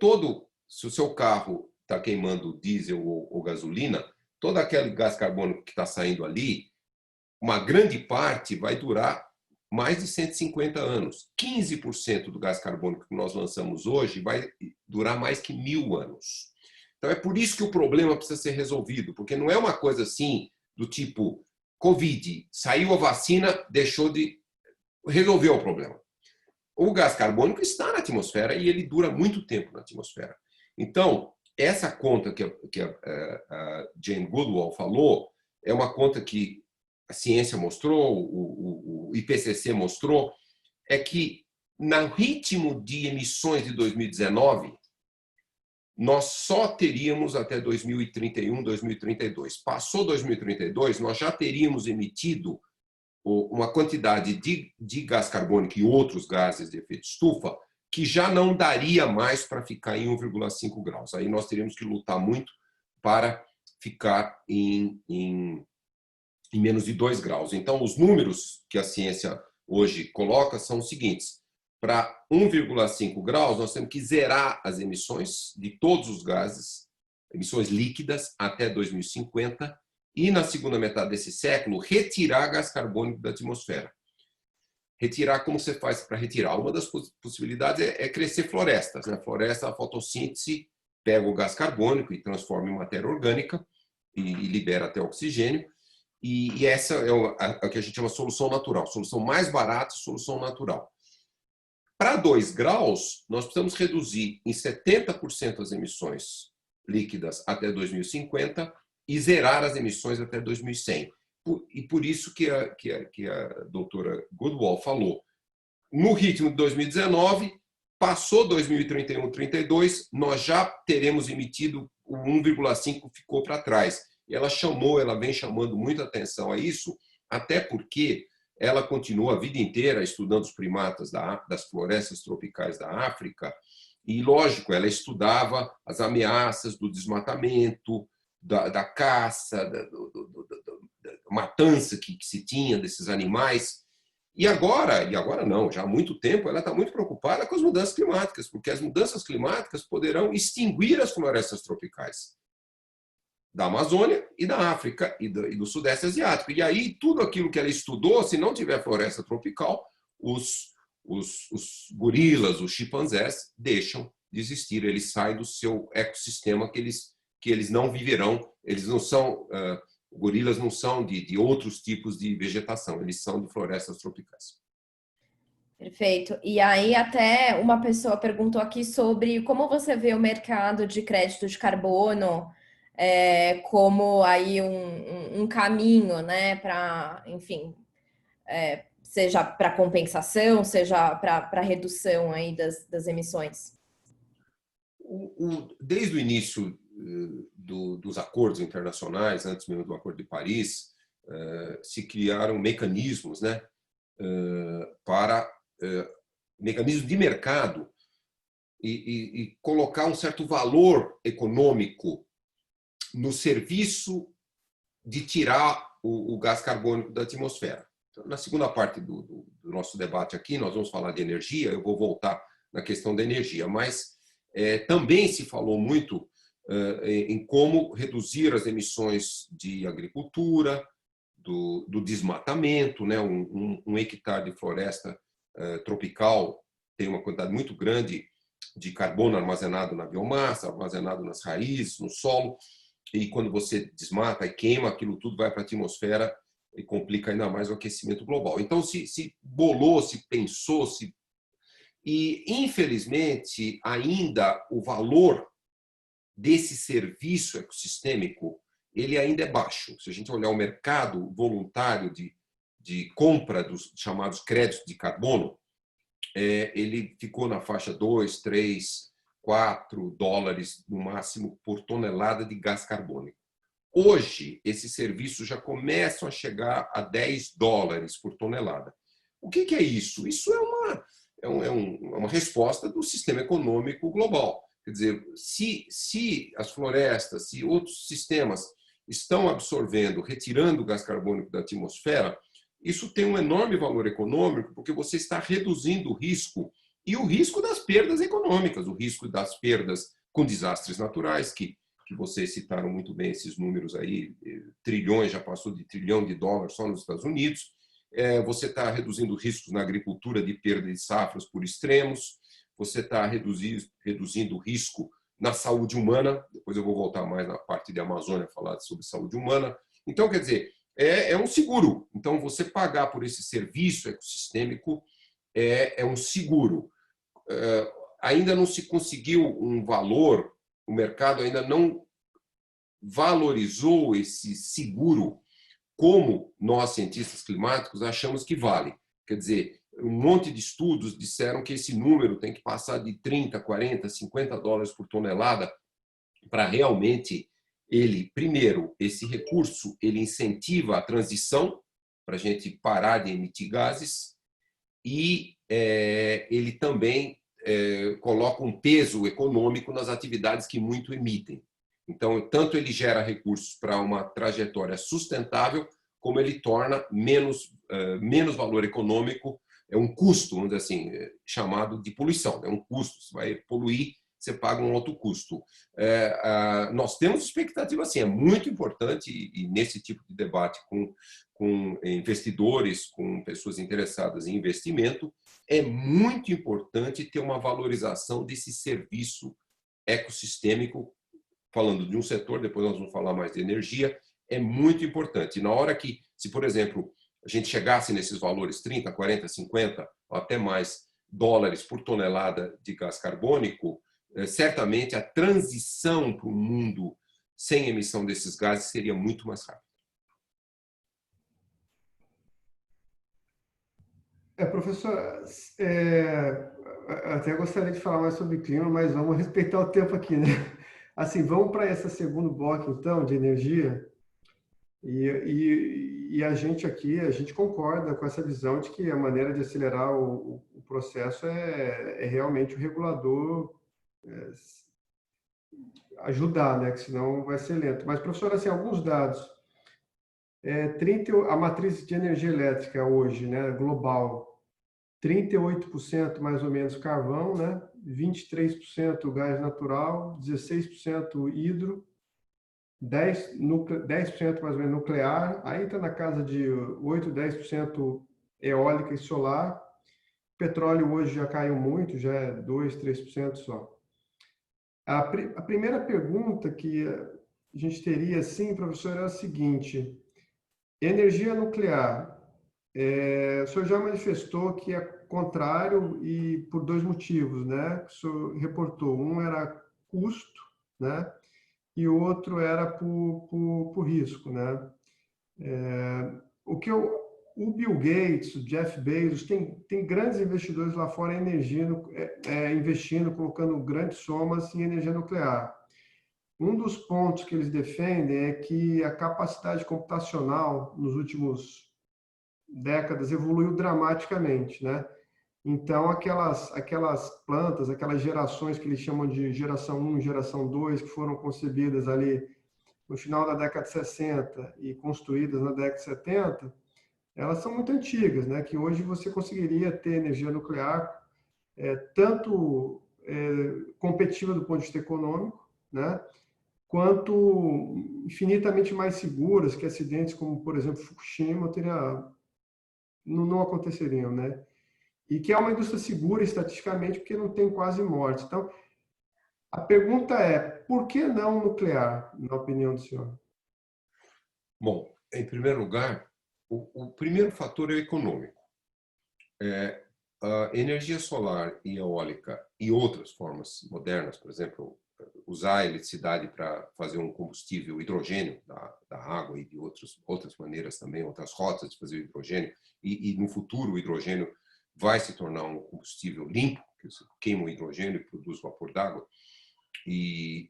Speaker 3: se o seu carro está queimando diesel ou gasolina, todo aquele gás carbônico que está saindo ali, uma grande parte vai durar mais de 150 anos. 15% do gás carbônico que nós lançamos hoje vai durar mais que 1000 anos. Então é por isso que o problema precisa ser resolvido, porque não é uma coisa assim do tipo Covid, saiu a vacina, deixou de resolver o problema. O gás carbônico está na atmosfera e ele dura muito tempo na atmosfera. Então, essa conta que a Jane Goodall falou é uma conta que a ciência mostrou, o IPCC mostrou, é que no ritmo de emissões de 2019, nós só teríamos até 2031, 2032. Passou 2032, nós já teríamos emitido uma quantidade de gás carbônico e outros gases de efeito estufa que já não daria mais para ficar em 1,5 graus. Aí nós teríamos que lutar muito para ficar em menos de 2 graus. Então, os números que a ciência hoje coloca são os seguintes. Para 1,5 graus, nós temos que zerar as emissões de todos os gases, emissões líquidas, até 2050, e na segunda metade desse século, retirar gás carbônico da atmosfera. Retirar, como você faz para retirar? Uma das possibilidades é crescer florestas. Né? Floresta, a fotossíntese, pega o gás carbônico e transforma em matéria orgânica e libera até oxigênio. E essa é o que a gente chama de solução natural. Solução mais barata, solução natural. Para 2 graus, nós precisamos reduzir em 70% as emissões líquidas até 2050 e zerar as emissões até 2100. E por isso que a doutora Goodall falou, no ritmo de 2019, passou 2031, 32, nós já teremos emitido o 1,5 ficou para trás. E ela vem chamando muita atenção a isso, até porque ela continua a vida inteira estudando os primatas das florestas tropicais da África, e, lógico, ela estudava as ameaças do desmatamento, da caça, da matança que se tinha desses animais. E agora não, já há muito tempo, ela está muito preocupada com as mudanças climáticas, porque as mudanças climáticas poderão extinguir as florestas tropicais da Amazônia e da África e do Sudeste Asiático. E aí, tudo aquilo que ela estudou, se não tiver floresta tropical, os gorilas, os chimpanzés, deixam de existir. Eles saem do seu ecossistema que eles não viverão. Eles não são... gorilas não são de outros tipos de vegetação, eles são de florestas tropicais.
Speaker 1: Perfeito. E aí até uma pessoa perguntou aqui sobre como você vê o mercado de crédito de carbono como aí um caminho, né, para, enfim, seja para compensação, seja para redução aí das emissões.
Speaker 3: Desde o início dos acordos internacionais, antes mesmo do Acordo de Paris, se criaram mecanismos, né, para mecanismos de mercado e colocar um certo valor econômico no serviço de tirar o gás carbônico da atmosfera. Então, na segunda parte do nosso debate aqui, nós vamos falar de energia, eu vou voltar na questão da energia, mas também se falou muito em como reduzir as emissões de agricultura, do desmatamento, né? Um hectare de floresta tropical tem uma quantidade muito grande de carbono armazenado na biomassa, armazenado nas raízes, no solo, e quando você desmata e queima, aquilo tudo vai para a atmosfera e complica ainda mais o aquecimento global. Então, se bolou, se pensou, e infelizmente ainda o valor desse serviço ecossistêmico ele ainda é baixo. Se a gente olhar o mercado voluntário de compra dos chamados créditos de carbono, ele ficou na faixa 2, 3, 4 dólares no máximo por tonelada de gás carbônico. Hoje, esses serviços já começam a chegar a 10 dólares por tonelada. O que é isso? Isso é uma resposta do sistema econômico global. Quer dizer, se as florestas, se outros sistemas estão absorvendo, retirando o gás carbônico da atmosfera, isso tem um enorme valor econômico, porque você está reduzindo o risco, e o risco das perdas econômicas, o risco das perdas com desastres naturais, que vocês citaram muito bem esses números aí, trilhões, já passou de $1 trilhão só nos Estados Unidos, você está reduzindo riscos na agricultura de perda de safras por extremos, você está reduzindo o risco na saúde humana. Depois eu vou voltar mais na parte de Amazônia falar sobre saúde humana. Então, quer dizer, é um seguro. Então, você pagar por esse serviço ecossistêmico é um seguro. Ainda não se conseguiu um valor, o mercado ainda não valorizou esse seguro como nós, cientistas climáticos, achamos que vale. Quer dizer, um monte de estudos disseram que esse número tem que passar de 30, 40, 50 dólares por tonelada para realmente ele, primeiro, esse recurso, ele incentiva a transição para a gente parar de emitir gases e ele também coloca um peso econômico nas atividades que muito emitem. Então, tanto ele gera recursos para uma trajetória sustentável, como ele torna menos valor econômico, é um custo, vamos dizer assim, chamado de poluição, é um custo, você vai poluir, você paga um alto custo. Nós temos expectativa, assim, é muito importante, e nesse tipo de debate com investidores, com pessoas interessadas em investimento, é muito importante ter uma valorização desse serviço ecossistêmico, falando de um setor, depois nós vamos falar mais de energia, é muito importante. Na hora que, se por exemplo, a gente chegasse nesses valores 30, 40, 50 ou até mais dólares por tonelada de gás carbônico, certamente a transição para um mundo sem emissão desses gases seria muito mais rápida.
Speaker 2: Professor, até gostaria de falar mais sobre clima, mas vamos respeitar o tempo aqui, né? Assim, vamos para esse segundo bloco, então, de energia. E a gente aqui, a gente concorda com essa visão de que a maneira de acelerar o processo é realmente o regulador ajudar, né? Que senão vai ser lento. Mas, professor, assim, alguns dados. A matriz de energia elétrica hoje, né, global, 38% mais ou menos carvão, né? 23% gás natural, 16% hidro, 10% mais ou menos nuclear, aí está na casa de 8, 10% eólica e solar. Petróleo hoje já caiu muito, já é 2, 3% só. A primeira pergunta que a gente teria, sim, professor, é a seguinte: energia nuclear. O senhor já manifestou que é contrário e por dois motivos, né? Que o senhor reportou. Um era custo, né? E o outro era por risco, né? O Bill Gates, o Jeff Bezos, tem grandes investidores lá fora em energia, investindo, colocando grandes somas em energia nuclear. Um dos pontos que eles defendem é que a capacidade computacional nos últimos décadas evoluiu dramaticamente, né? Então, aquelas plantas, aquelas gerações que eles chamam de geração 1, geração 2, que foram concebidas ali no final da década de 60 e construídas na década de 70, elas são muito antigas, né? Que hoje você conseguiria ter energia nuclear tanto competitiva do ponto de vista econômico, né? Quanto infinitamente mais seguras, que acidentes como, por exemplo, Fukushima não aconteceriam, né? E que é uma indústria segura estatisticamente porque não tem quase mortes. Então, a pergunta é, por que não nuclear, na opinião do senhor?
Speaker 3: Bom, em primeiro lugar, o primeiro fator é o econômico. A energia solar e eólica e outras formas modernas, por exemplo, usar a eletricidade para fazer um combustível hidrogênio da água e de outras maneiras também, outras rotas de fazer o hidrogênio, e no futuro o hidrogênio vai se tornar um combustível limpo, que você queima o hidrogênio e produz vapor d'água, e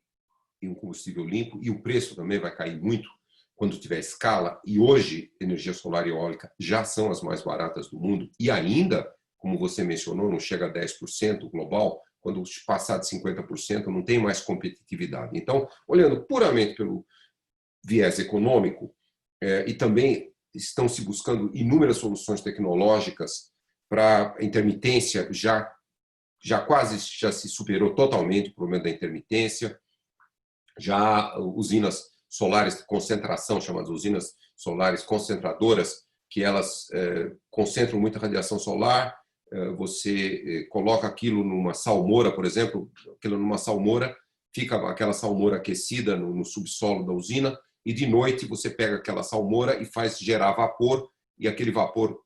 Speaker 3: um combustível limpo, e o preço também vai cair muito quando tiver escala, e hoje energia solar e eólica já são as mais baratas do mundo, e ainda, como você mencionou, não chega a 10% global, quando passar de 50% não tem mais competitividade. Então, olhando puramente pelo viés econômico, e também estão se buscando inúmeras soluções tecnológicas para a intermitência, já se superou totalmente o problema da intermitência, já usinas solares de concentração, chamadas usinas solares concentradoras, que elas concentram muita radiação solar. Você coloca aquilo numa salmoura, por exemplo, aquilo numa salmoura, fica aquela salmoura aquecida no subsolo da usina, e de noite você pega aquela salmoura e faz gerar vapor, e aquele vapor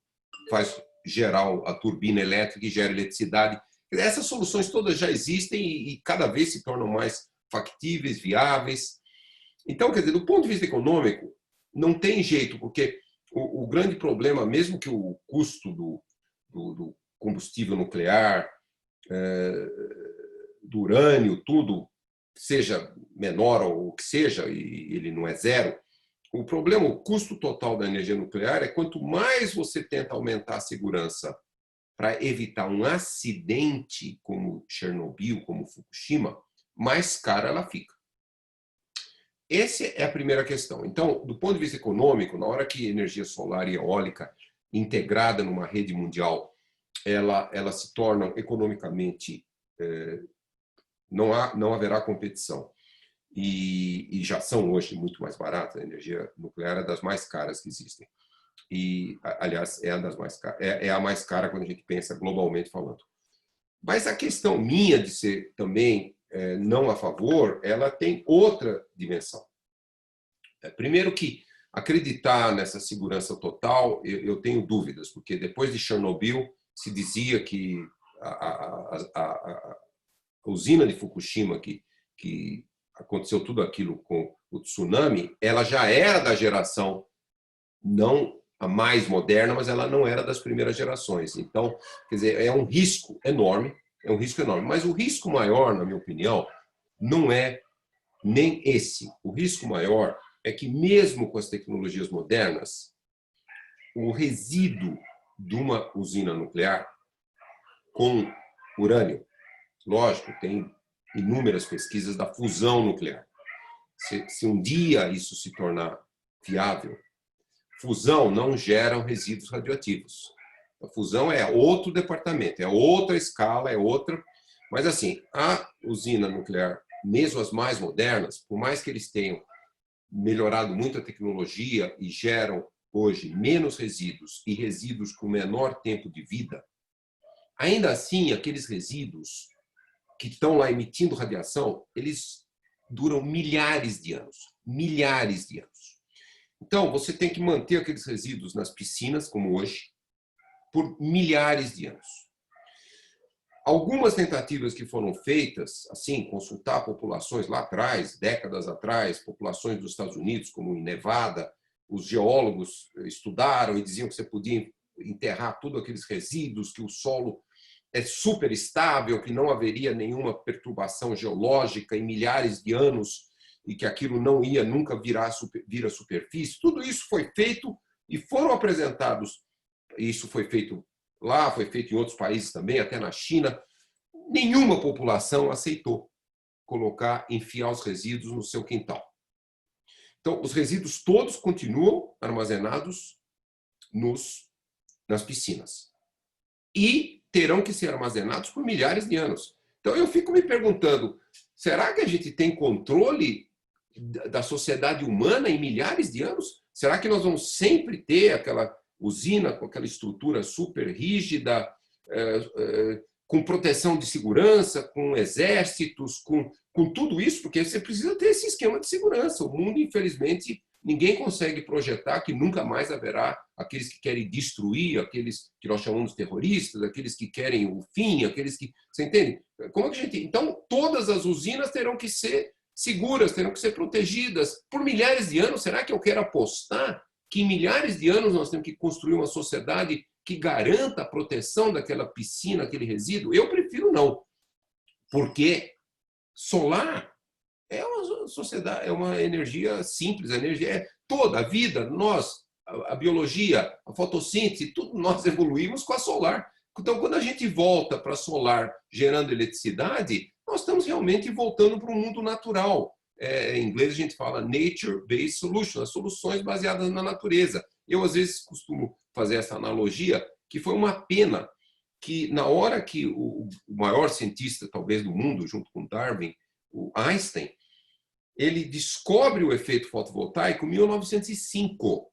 Speaker 3: faz gerar a turbina elétrica e gera eletricidade. Essas soluções todas já existem e cada vez se tornam mais factíveis, viáveis. Então, quer dizer, do ponto de vista econômico, não tem jeito, porque o grande problema, mesmo que o custo do combustível nuclear, do urânio, tudo seja menor ou o que seja, e ele não é zero, o problema, o custo total da energia nuclear é quanto mais você tenta aumentar a segurança para evitar um acidente como Chernobyl, como Fukushima, mais cara ela fica. Essa é a primeira questão. Então, do ponto de vista econômico, na hora que energia solar e eólica integrada numa rede mundial, ela se tornam economicamente, não haverá competição. E já são hoje muito mais baratas. A energia nuclear é das mais caras que existem. E, aliás, é a mais cara quando a gente pensa globalmente falando. Mas a questão minha de ser também não a favor, ela tem outra dimensão. Primeiro que acreditar nessa segurança total, eu tenho dúvidas, porque depois de Chernobyl se dizia que a usina de Fukushima, que aconteceu tudo aquilo com o tsunami, ela já era da geração não a mais moderna, mas ela não era das primeiras gerações. Então, quer dizer, é um risco enorme, mas o risco maior, na minha opinião, não é nem esse. O risco maior é que, mesmo com as tecnologias modernas, o resíduo de uma usina nuclear com urânio, lógico, tem inúmeras pesquisas da fusão nuclear. Se um dia isso se tornar viável, fusão não gera resíduos radioativos. A fusão é outro departamento, é outra escala, é outra. Mas, assim, a usina nuclear, mesmo as mais modernas, por mais que eles tenham melhorado muito a tecnologia e geram hoje menos resíduos e resíduos com menor tempo de vida, ainda assim, aqueles resíduos que estão lá emitindo radiação, eles duram milhares de anos. Milhares de anos. Então, você tem que manter aqueles resíduos nas piscinas, como hoje, por milhares de anos. Algumas tentativas que foram feitas, assim, consultar populações lá atrás, décadas atrás, populações dos Estados Unidos, como em Nevada, os geólogos estudaram e diziam que você podia enterrar todos aqueles resíduos, que o solo é super estável, que não haveria nenhuma perturbação geológica em milhares de anos e que aquilo não ia nunca vir à superfície. Tudo isso foi feito e foram apresentados. Isso foi feito lá, foi feito em outros países também, até na China. Nenhuma população aceitou enfiar os resíduos no seu quintal. Então, os resíduos todos continuam armazenados nas piscinas. E terão que ser armazenados por milhares de anos. Então, eu fico me perguntando, será que a gente tem controle da sociedade humana em milhares de anos? Será que nós vamos sempre ter aquela usina com aquela estrutura super rígida, com proteção de segurança, com exércitos, com tudo isso? Porque você precisa ter esse esquema de segurança. O mundo, infelizmente, ninguém consegue projetar que nunca mais haverá aqueles que querem destruir, aqueles que nós chamamos de terroristas, aqueles que querem o fim, aqueles que... Você entende? Como é que a gente... Então, todas as usinas terão que ser seguras, terão que ser protegidas por milhares de anos. Será que eu quero apostar que em milhares de anos nós temos que construir uma sociedade que garanta a proteção daquela piscina, aquele resíduo? Eu prefiro não, porque solar é uma sociedade, é uma energia simples, a energia é toda a vida, nós, a biologia, a fotossíntese, tudo nós evoluímos com a solar. Então, quando a gente volta para a solar gerando eletricidade, nós estamos realmente voltando para um mundo natural. Em inglês a gente fala nature-based solutions, as soluções baseadas na natureza. Eu, às vezes, costumo fazer essa analogia, que foi uma pena que, na hora que o maior cientista, talvez, do mundo, junto com Darwin, o Einstein, ele descobre o efeito fotovoltaico em 1905.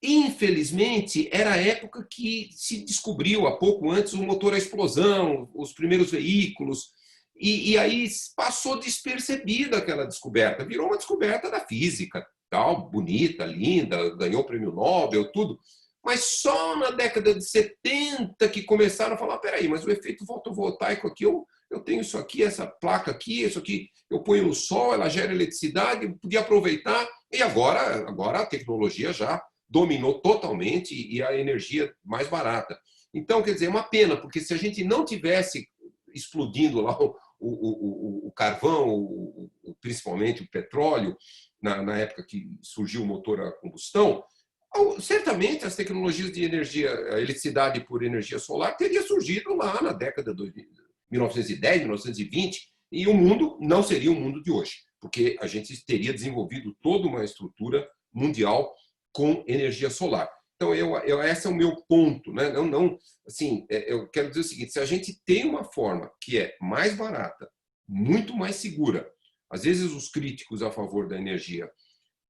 Speaker 3: infelizmente, era a época que se descobriu, há pouco antes, o motor a explosão, os primeiros veículos, e aí passou despercebida aquela descoberta, virou uma descoberta da física, tal, bonita, linda, ganhou o prêmio Nobel, tudo. Mas só na década de 70 que começaram a falar, peraí, mas o efeito fotovoltaico aqui, eu tenho isso aqui, essa placa aqui, isso aqui, eu ponho no sol, ela gera eletricidade, eu podia aproveitar, e agora a tecnologia já dominou totalmente e a energia mais barata. Então, quer dizer, é uma pena, porque se a gente não tivesse explodindo lá o carvão, principalmente o petróleo, na época que surgiu o motor a combustão, certamente as tecnologias de energia, a eletricidade por energia solar teria surgido lá na década de 1910, 1920, e o mundo não seria o mundo de hoje, porque a gente teria desenvolvido toda uma estrutura mundial com energia solar. Então, esse é o meu ponto, né? Assim, eu quero dizer o seguinte: se a gente tem uma forma que é mais barata, muito mais segura, às vezes os críticos a favor da energia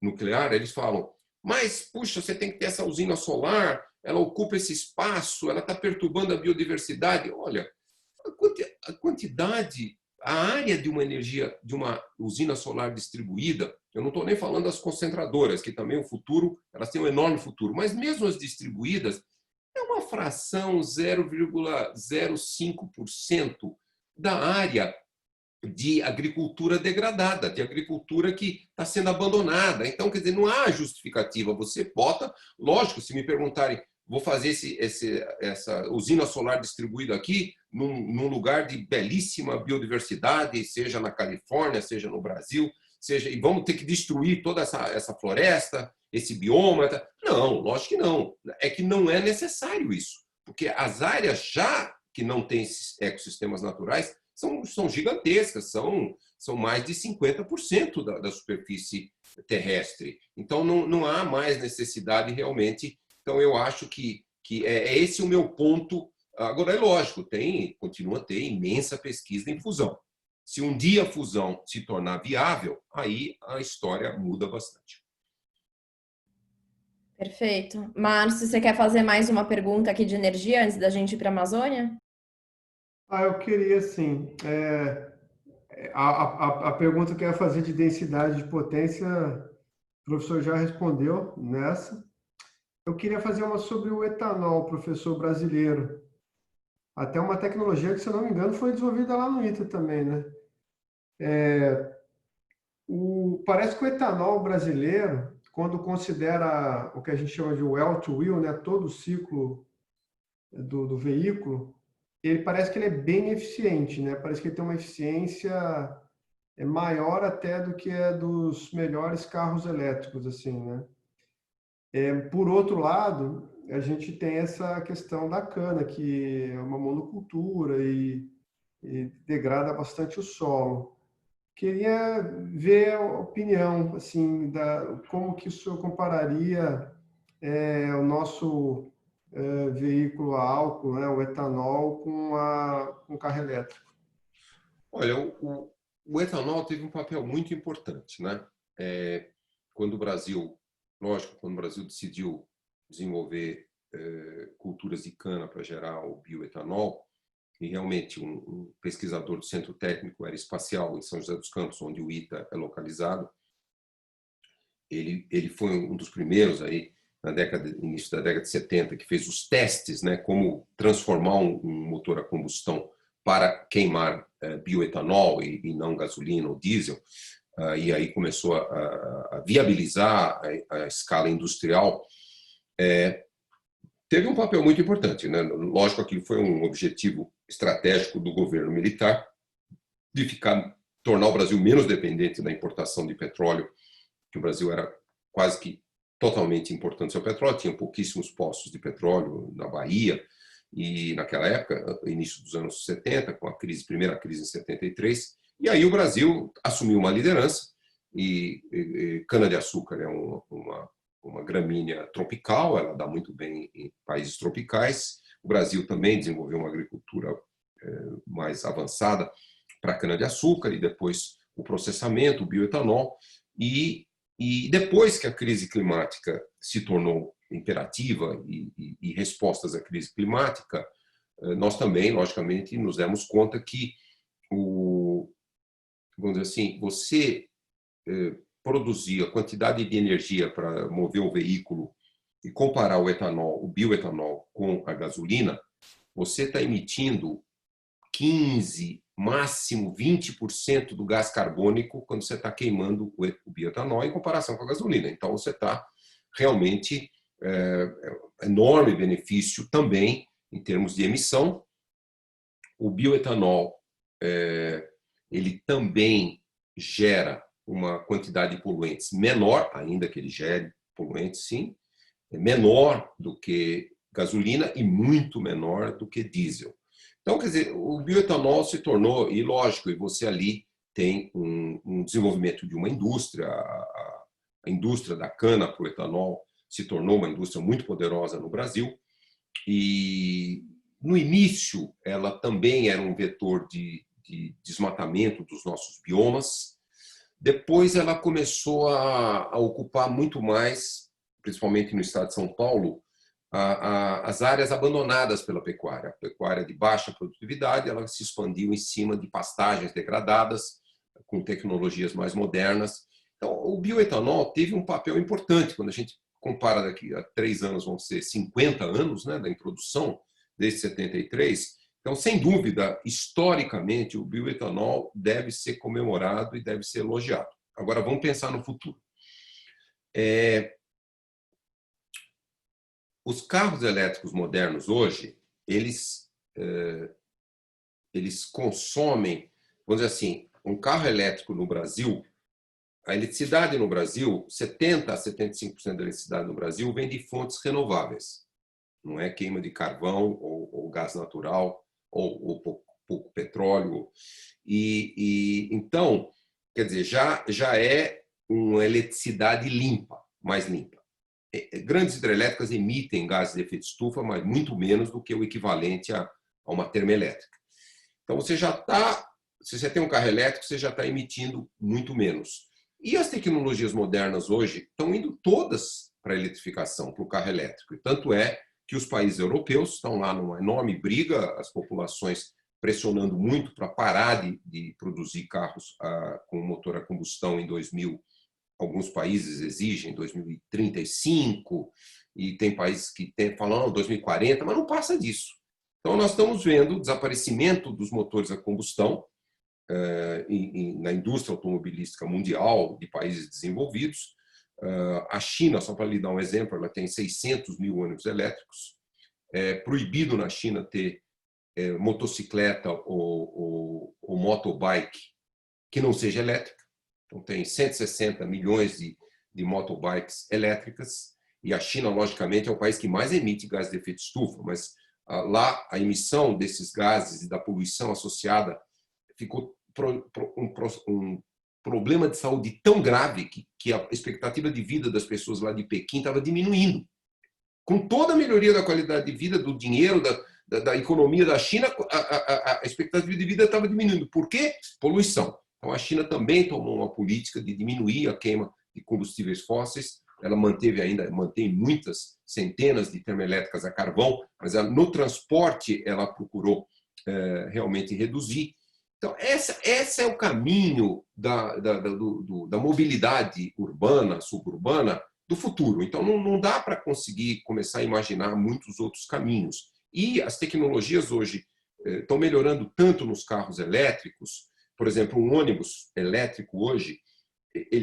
Speaker 3: nuclear, eles falam, mas, puxa, você tem que ter essa usina solar, ela ocupa esse espaço, ela está perturbando a biodiversidade. Olha, a quantidade, a área de uma energia, de uma usina solar distribuída, eu não estou nem falando das concentradoras, que também o futuro, elas têm um enorme futuro, mas mesmo as distribuídas, é uma fração 0,05% da área de agricultura degradada, de agricultura que está sendo abandonada. Então, quer dizer, não há justificativa. Você bota, lógico, se me perguntarem, vou fazer essa usina solar distribuída aqui, num lugar de belíssima biodiversidade, seja na Califórnia, seja no Brasil, e vamos ter que destruir toda essa floresta, esse bioma. Não, lógico que não. É que não é necessário isso, porque as áreas já que não têm ecossistemas naturais são gigantescas, são mais de 50% da superfície terrestre. Então, não há mais necessidade realmente. Então, eu acho que é esse o meu ponto. Agora, é lógico, continua a ter imensa pesquisa em fusão. Se um dia a fusão se tornar viável, aí a história muda bastante.
Speaker 1: Perfeito. Márcio, você quer fazer mais uma pergunta aqui de energia antes da gente ir para a Amazônia?
Speaker 2: Eu queria, sim. A pergunta que eu ia fazer de densidade de potência, o professor já respondeu nessa. Eu queria fazer uma sobre o etanol, professor brasileiro. Até uma tecnologia que, se eu não me engano, foi desenvolvida lá no ITA também, né? Parece que o etanol brasileiro, quando considera o que a gente chama de well to wheel, né, todo o ciclo do veículo, ele parece que ele é bem eficiente, né? Parece que ele tem uma eficiência maior até do que a dos melhores carros elétricos, assim, né? Por outro lado, a gente tem essa questão da cana, que é uma monocultura e degrada bastante o solo. Queria ver a opinião, assim, como que o senhor compararia o nosso veículo a álcool, né, o etanol, com o carro elétrico.
Speaker 3: Olha, o etanol teve um papel muito importante, né? Quando o Brasil decidiu desenvolver culturas de cana para gerar o bioetanol, e realmente um pesquisador do Centro Técnico Aeroespacial em São José dos Campos, onde o ITA é localizado, ele foi um dos primeiros aí início da década de 70, que fez os testes, né, como transformar um motor a combustão para queimar bioetanol e não gasolina ou diesel, e aí começou a viabilizar a escala industrial. Teve um papel muito importante, né? Lógico, aquilo foi um objetivo estratégico do governo militar de tornar o Brasil menos dependente da importação de petróleo, que o Brasil era quase que totalmente importando seu petróleo, tinha pouquíssimos poços de petróleo na Bahia, e naquela época, início dos anos 70, com a primeira crise em 73, e aí o Brasil assumiu uma liderança, e cana-de-açúcar é uma gramínea tropical, ela dá muito bem em países tropicais. O Brasil também desenvolveu uma agricultura mais avançada para cana-de-açúcar, e depois o processamento, o bioetanol, e depois que a crise climática se tornou imperativa e respostas à crise climática, nós também, logicamente, nos demos conta que, vamos dizer assim, você produzir a quantidade de energia para mover um veículo e comparar o etanol, o bioetanol, com a gasolina, você está emitindo 15%, máximo 20% do gás carbônico quando você está queimando o bioetanol em comparação com a gasolina. Então, você está realmente enorme benefício também em termos de emissão. O bioetanol, ele também gera uma quantidade de poluentes menor, ainda que ele gere poluentes, sim, menor do que gasolina e muito menor do que diesel. Então, quer dizer, o bioetanol se tornou, e lógico, e você ali tem um desenvolvimento de uma indústria, a indústria da cana para o etanol se tornou uma indústria muito poderosa no Brasil, e no início ela também era um vetor de desmatamento dos nossos biomas. Depois ela começou a ocupar muito mais, principalmente no estado de São Paulo, as áreas abandonadas pela pecuária. A pecuária de baixa produtividade, ela se expandiu em cima de pastagens degradadas, com tecnologias mais modernas. Então, o bioetanol teve um papel importante. Quando a gente compara daqui a 3 anos, vão ser 50 anos, né, da introdução, desde 73. Então, sem dúvida, historicamente, o bioetanol deve ser comemorado e deve ser elogiado. Agora, vamos pensar no futuro. Os carros elétricos modernos hoje, eles consomem, vamos dizer assim, um carro elétrico no Brasil, a eletricidade no Brasil, 70% a 75% da eletricidade no Brasil vem de fontes renováveis. Não é queima de carvão ou gás natural ou pouco petróleo. Então, quer dizer, já é uma eletricidade limpa, mais limpa. Grandes hidrelétricas emitem gases de efeito estufa, mas muito menos do que o equivalente a uma termoelétrica. Então, você já está, se você tem um carro elétrico, você já está emitindo muito menos. E as tecnologias modernas hoje estão indo todas para a eletrificação, para o carro elétrico. E tanto é que os países europeus estão lá numa enorme briga, as populações pressionando muito para parar de produzir carros com motor a combustão em 2000. Alguns países exigem 2035 e tem países que falam 2040, mas não passa disso. Então, nós estamos vendo o desaparecimento dos motores a combustão na indústria automobilística mundial de países desenvolvidos. A China, só para lhe dar um exemplo, ela tem 600 mil ônibus elétricos. É proibido na China ter motocicleta ou motobike que não seja elétrica. Então, tem 160 milhões de motobikes elétricas, e a China, logicamente, é o país que mais emite gases de efeito estufa, mas lá a emissão desses gases e da poluição associada ficou um problema de saúde tão grave que a expectativa de vida das pessoas lá de Pequim estava diminuindo. Com toda a melhoria da qualidade de vida, do dinheiro, da economia da China, a expectativa de vida estava diminuindo. Por quê? Poluição. Então, a China também tomou uma política de diminuir a queima de combustíveis fósseis. Ela mantém muitas centenas de termoelétricas a carvão, mas no transporte ela procurou realmente reduzir. Então, esse é o caminho da mobilidade urbana, suburbana, do futuro. Então, não dá para conseguir começar a imaginar muitos outros caminhos. E as tecnologias hoje estão melhorando tanto nos carros elétricos. Por exemplo, um ônibus elétrico hoje,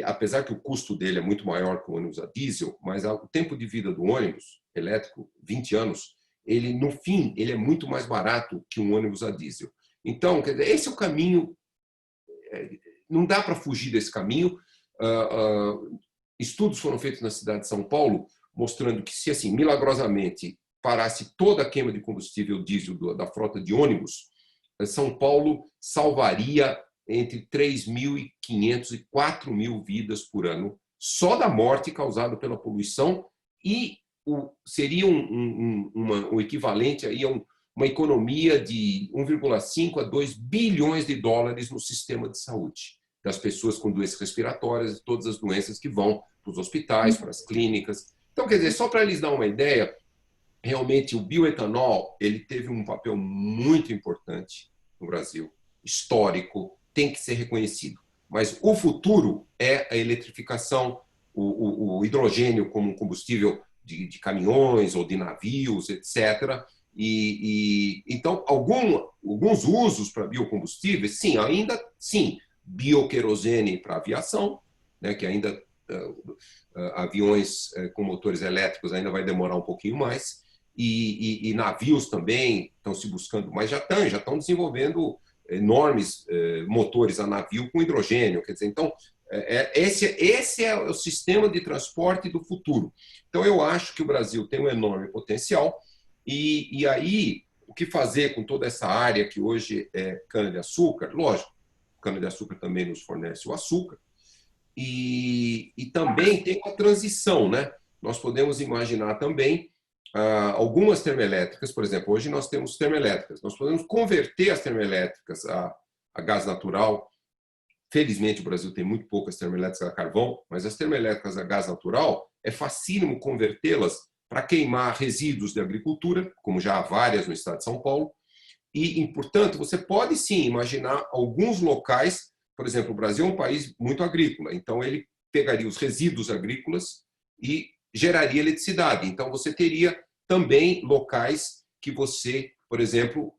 Speaker 3: apesar que o custo dele é muito maior que o ônibus a diesel, mas o tempo de vida do ônibus elétrico, 20 anos, no fim, ele é muito mais barato que um ônibus a diesel. Então, quer dizer, esse é o caminho, não dá para fugir desse caminho. Estudos foram feitos na cidade de São Paulo mostrando que se, assim, milagrosamente, parasse toda a queima de combustível diesel da frota de ônibus, São Paulo salvaria entre 3.500 e 4.000 vidas por ano, só da morte causada pela poluição, e seria o equivalente aí a uma economia de 1,5 a 2 bilhões de dólares no sistema de saúde, das pessoas com doenças respiratórias e todas as doenças que vão para os hospitais, para as clínicas. Então, quer dizer, só para lhes dar uma ideia, realmente o bioetanol ele teve um papel muito importante no Brasil, histórico, tem que ser reconhecido. Mas o futuro é a eletrificação, o hidrogênio como combustível de caminhões ou de navios, etc. Então, alguns usos para biocombustíveis, sim, ainda sim, bioquerosene para aviação, né, que ainda aviões com motores elétricos ainda vai demorar um pouquinho mais, e navios também estão se buscando, mas já estão desenvolvendo enormes motores a navio com hidrogênio, quer dizer, então esse é o sistema de transporte do futuro. Então eu acho que o Brasil tem um enorme potencial e aí o que fazer com toda essa área que hoje é cana-de-açúcar? Lógico, cana-de-açúcar também nos fornece o açúcar e também tem a transição, né? Nós podemos imaginar também algumas termoelétricas, por exemplo, hoje nós temos termoelétricas, nós podemos converter as termoelétricas a gás natural. Felizmente o Brasil tem muito poucas termoelétricas a carvão, mas as termoelétricas a gás natural é facílimo convertê-las para queimar resíduos de agricultura, como já há várias no estado de São Paulo, e, portanto, você pode sim imaginar alguns locais, por exemplo, o Brasil é um país muito agrícola, então ele pegaria os resíduos agrícolas e geraria eletricidade. Então você teria também locais que você, por exemplo,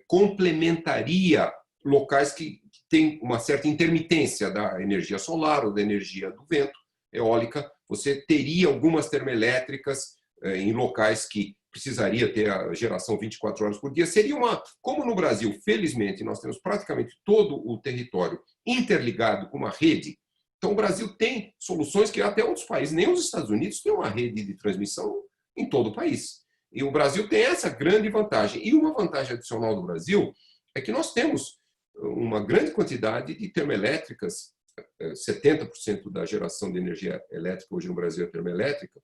Speaker 3: complementaria locais que têm uma certa intermitência da energia solar ou da energia do vento, eólica. Você teria algumas termoelétricas em locais que precisaria ter a geração 24 horas por dia. Seria como no Brasil, felizmente, nós temos praticamente todo o território interligado com uma rede. Então, o Brasil tem soluções que até outros países, nem os Estados Unidos, têm uma rede de transmissão em todo o país. E o Brasil tem essa grande vantagem. E uma vantagem adicional do Brasil é que nós temos uma grande quantidade de termoelétricas, 70% da geração de energia elétrica hoje no Brasil é termoelétrica,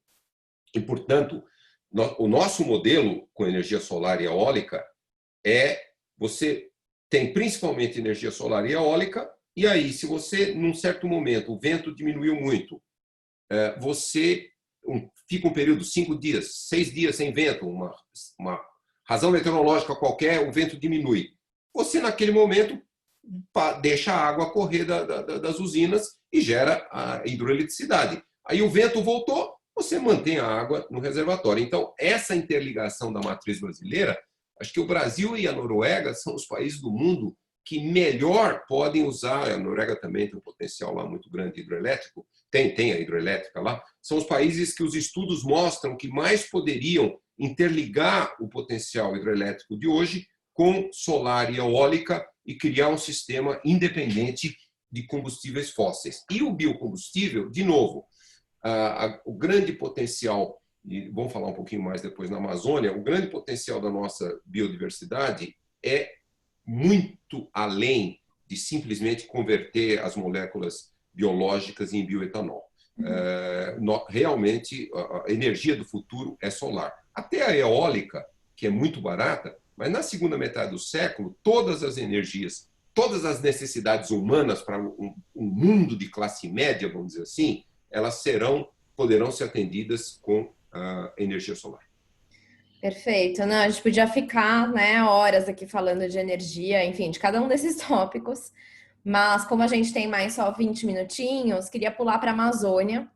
Speaker 3: e, portanto, o nosso modelo com energia solar e eólica você tem principalmente energia solar e eólica, e aí, se você, num certo momento, o vento diminuiu muito, você fica um período, 5 dias, 6 dias sem vento, uma razão meteorológica qualquer, o vento diminui. Você, naquele momento, deixa a água correr das usinas e gera a hidroeletricidade. Aí o vento voltou, você mantém a água no reservatório. Então, essa interligação da matriz brasileira, acho que o Brasil e a Noruega são os países do mundo que melhor podem usar, a Noruega também tem um potencial lá muito grande hidroelétrico, tem a hidroelétrica lá, são os países que os estudos mostram que mais poderiam interligar o potencial hidroelétrico de hoje com solar e eólica e criar um sistema independente de combustíveis fósseis. E o biocombustível, de novo, o grande potencial, e vamos falar um pouquinho mais depois na Amazônia, o grande potencial da nossa biodiversidade é muito além de simplesmente converter as moléculas biológicas em bioetanol. Realmente, a energia do futuro é solar. Até a eólica, que é muito barata, mas na segunda metade do século, todas as energias, todas as necessidades humanas para um mundo de classe média, vamos dizer assim, elas poderão ser atendidas com a energia solar.
Speaker 1: Perfeito. Não, a gente podia ficar, né, horas aqui falando de energia, enfim, de cada um desses tópicos, mas como a gente tem mais só 20 minutinhos, queria pular para a Amazônia.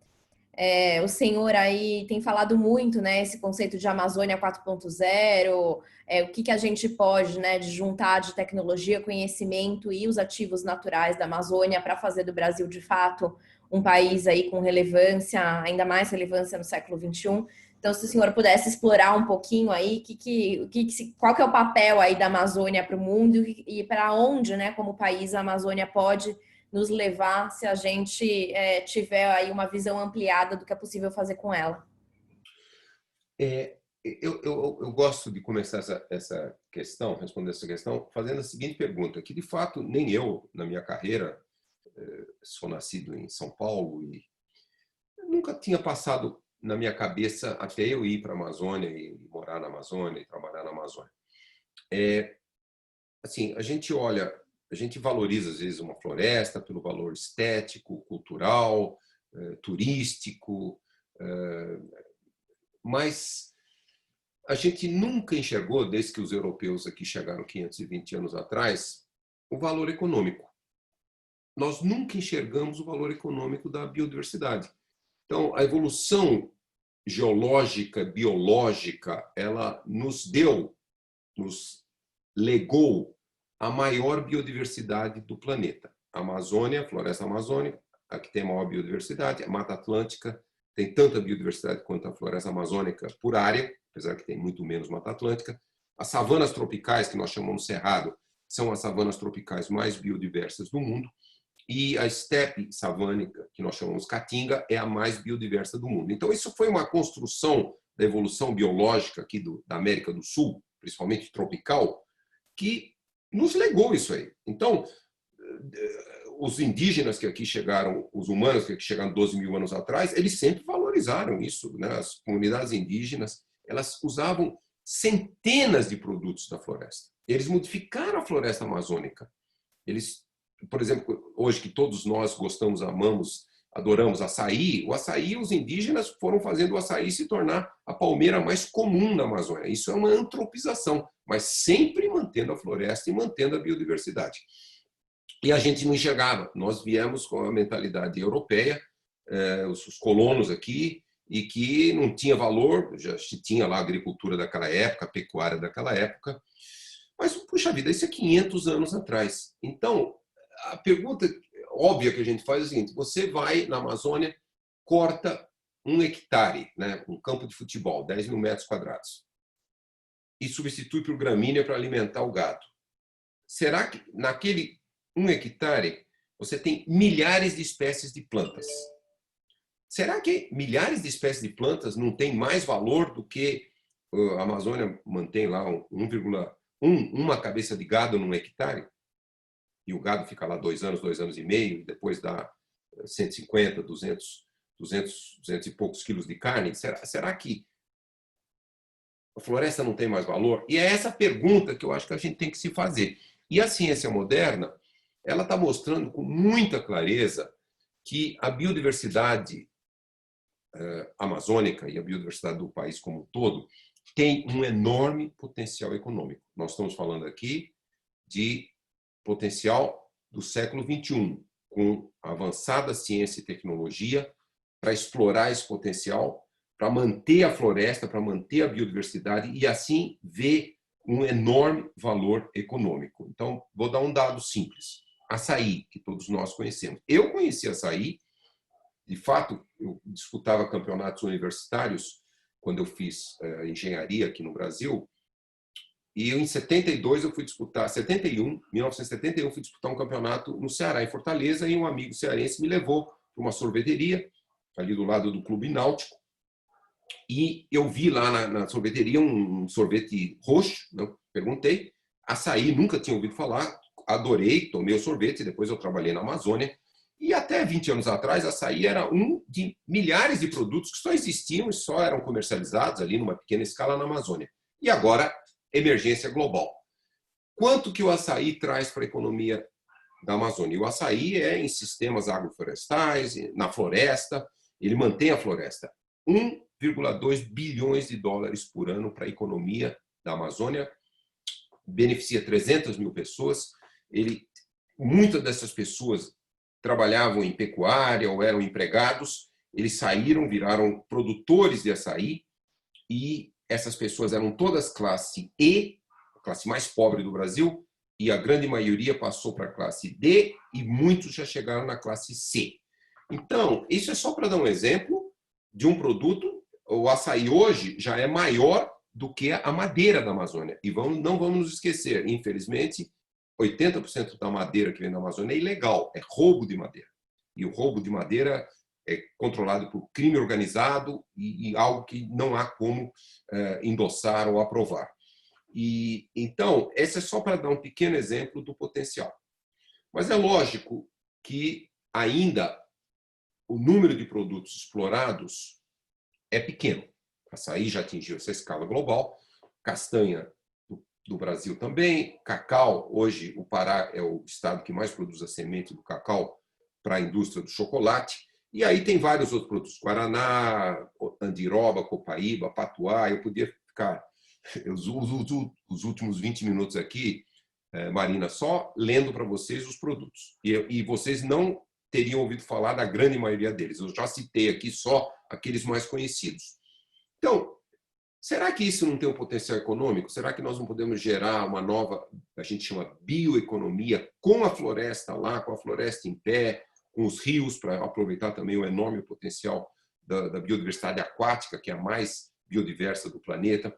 Speaker 1: O senhor aí tem falado muito, né, esse conceito de Amazônia 4.0, o que a gente pode, né, de juntar de tecnologia, conhecimento e os ativos naturais da Amazônia para fazer do Brasil, de fato, um país aí com relevância, ainda mais relevância no século XXI. Então, se o senhor pudesse explorar um pouquinho aí, qual que é o papel aí da Amazônia para o mundo e para onde, né, como país, a Amazônia pode nos levar se a gente tiver aí uma visão ampliada do que é possível fazer com ela.
Speaker 3: Eu gosto de começar essa questão, responder essa questão, fazendo a seguinte pergunta, que de fato nem eu, na minha carreira, sou nascido em São Paulo e nunca tinha passado na minha cabeça até eu ir para a Amazônia e morar na Amazônia e trabalhar na Amazônia. Assim, a gente valoriza às vezes uma floresta pelo valor estético, cultural, turístico, mas a gente nunca enxergou, desde que os europeus aqui chegaram 520 anos atrás, o valor econômico. Nós nunca enxergamos o valor econômico da biodiversidade. Então, a evolução geológica, biológica, ela nos legou a maior biodiversidade do planeta. A Amazônia, a floresta amazônica, a que tem a maior biodiversidade, a Mata Atlântica tem tanta biodiversidade quanto a floresta amazônica por área, apesar que tem muito menos Mata Atlântica. As savanas tropicais, que nós chamamos Cerrado, são as savanas tropicais mais biodiversas do mundo. E a estepe savânica, que nós chamamos Caatinga, é a mais biodiversa do mundo. Então, isso foi uma construção da evolução biológica aqui da América do Sul, principalmente tropical, que nos legou isso aí. Então, os indígenas que aqui chegaram, os humanos que aqui chegaram 12 mil anos atrás, eles sempre valorizaram isso, né? As comunidades indígenas, elas usavam centenas de produtos da floresta. Eles modificaram a floresta amazônica. Eles, por exemplo, hoje que todos nós gostamos, amamos, adoramos açaí, o açaí, os indígenas foram fazendo o açaí se tornar a palmeira mais comum na Amazônia. Isso é uma antropização, mas sempre mantendo a floresta e mantendo a biodiversidade. E a gente não enxergava. Nós viemos com a mentalidade europeia, os colonos aqui, e que não tinha valor, já tinha lá a agricultura daquela época, a pecuária daquela época, mas, puxa vida, isso é 500 anos atrás. Então, a pergunta óbvia que a gente faz é a seguinte: você vai na Amazônia, corta 1 hectare, né, um campo de futebol, 10 mil metros quadrados, e substitui por gramínea para alimentar o gado. Será que naquele 1 hectare você tem milhares de espécies de plantas? Será que milhares de espécies de plantas não têm mais valor do que a Amazônia mantém lá 1,1 uma cabeça de gado num hectare? E o gado fica lá 2 anos e meio, e depois dá 150, 200 e poucos quilos de carne. Será que a floresta não tem mais valor? E é essa pergunta que eu acho que a gente tem que se fazer. E a ciência moderna, ela está mostrando com muita clareza que a biodiversidade amazônica e a biodiversidade do país como um todo tem um enorme potencial econômico. Nós estamos falando aqui de potencial do século XXI, com avançada ciência e tecnologia para explorar esse potencial, para manter a floresta, para manter a biodiversidade e assim ver um enorme valor econômico. Então, vou dar um dado simples. Açaí, que todos nós conhecemos. Eu conheci açaí, de fato, eu disputava campeonatos universitários quando eu fiz engenharia aqui no Brasil, e em 72 eu fui disputar, 1971, fui disputar um campeonato no Ceará, em Fortaleza, e um amigo cearense me levou para uma sorveteria, ali do lado do Clube Náutico, e eu vi lá na sorveteria um sorvete roxo, eu perguntei, açaí, nunca tinha ouvido falar, adorei, tomei o sorvete, depois eu trabalhei na Amazônia, e até 20 anos atrás, açaí era um de milhares de produtos que só existiam e só eram comercializados ali numa pequena escala na Amazônia. E agora, emergência global. Quanto que o açaí traz para a economia da Amazônia? O açaí é em sistemas agroflorestais, na floresta, ele mantém a floresta. 1,2 bilhões de dólares por ano para a economia da Amazônia, beneficia 300 mil pessoas. Muitas dessas pessoas trabalhavam em pecuária ou eram empregados, eles saíram, viraram produtores de açaí, e essas pessoas eram todas classe E, a classe mais pobre do Brasil, e a grande maioria passou para a classe D, e muitos já chegaram na classe C. Então, isso é só para dar um exemplo de um produto. O açaí hoje já é maior do que a madeira da Amazônia. E não vamos nos esquecer, infelizmente, 80% da madeira que vem da Amazônia é ilegal, é roubo de madeira. E o roubo de madeira é controlado por crime organizado e algo que não há como endossar ou aprovar. E então, esse é só para dar um pequeno exemplo do potencial. Mas é lógico que ainda o número de produtos explorados é pequeno. Açaí já atingiu essa escala global, castanha do Brasil também, cacau, hoje o Pará é o estado que mais produz a semente do cacau para a indústria do chocolate, E aí tem vários outros produtos, Guaraná, Andiroba, Copaíba, Patuá. Eu podia ficar os últimos 20 minutos aqui, Marina, só lendo para vocês os produtos. E vocês não teriam ouvido falar da grande maioria deles. Eu já citei aqui só aqueles mais conhecidos. Então, será que isso não tem um potencial econômico? Será que nós não podemos gerar uma nova, a gente chama bioeconomia, com a floresta lá, com a floresta em pé, com os rios, para aproveitar também o enorme potencial da biodiversidade aquática, que é a mais biodiversa do planeta?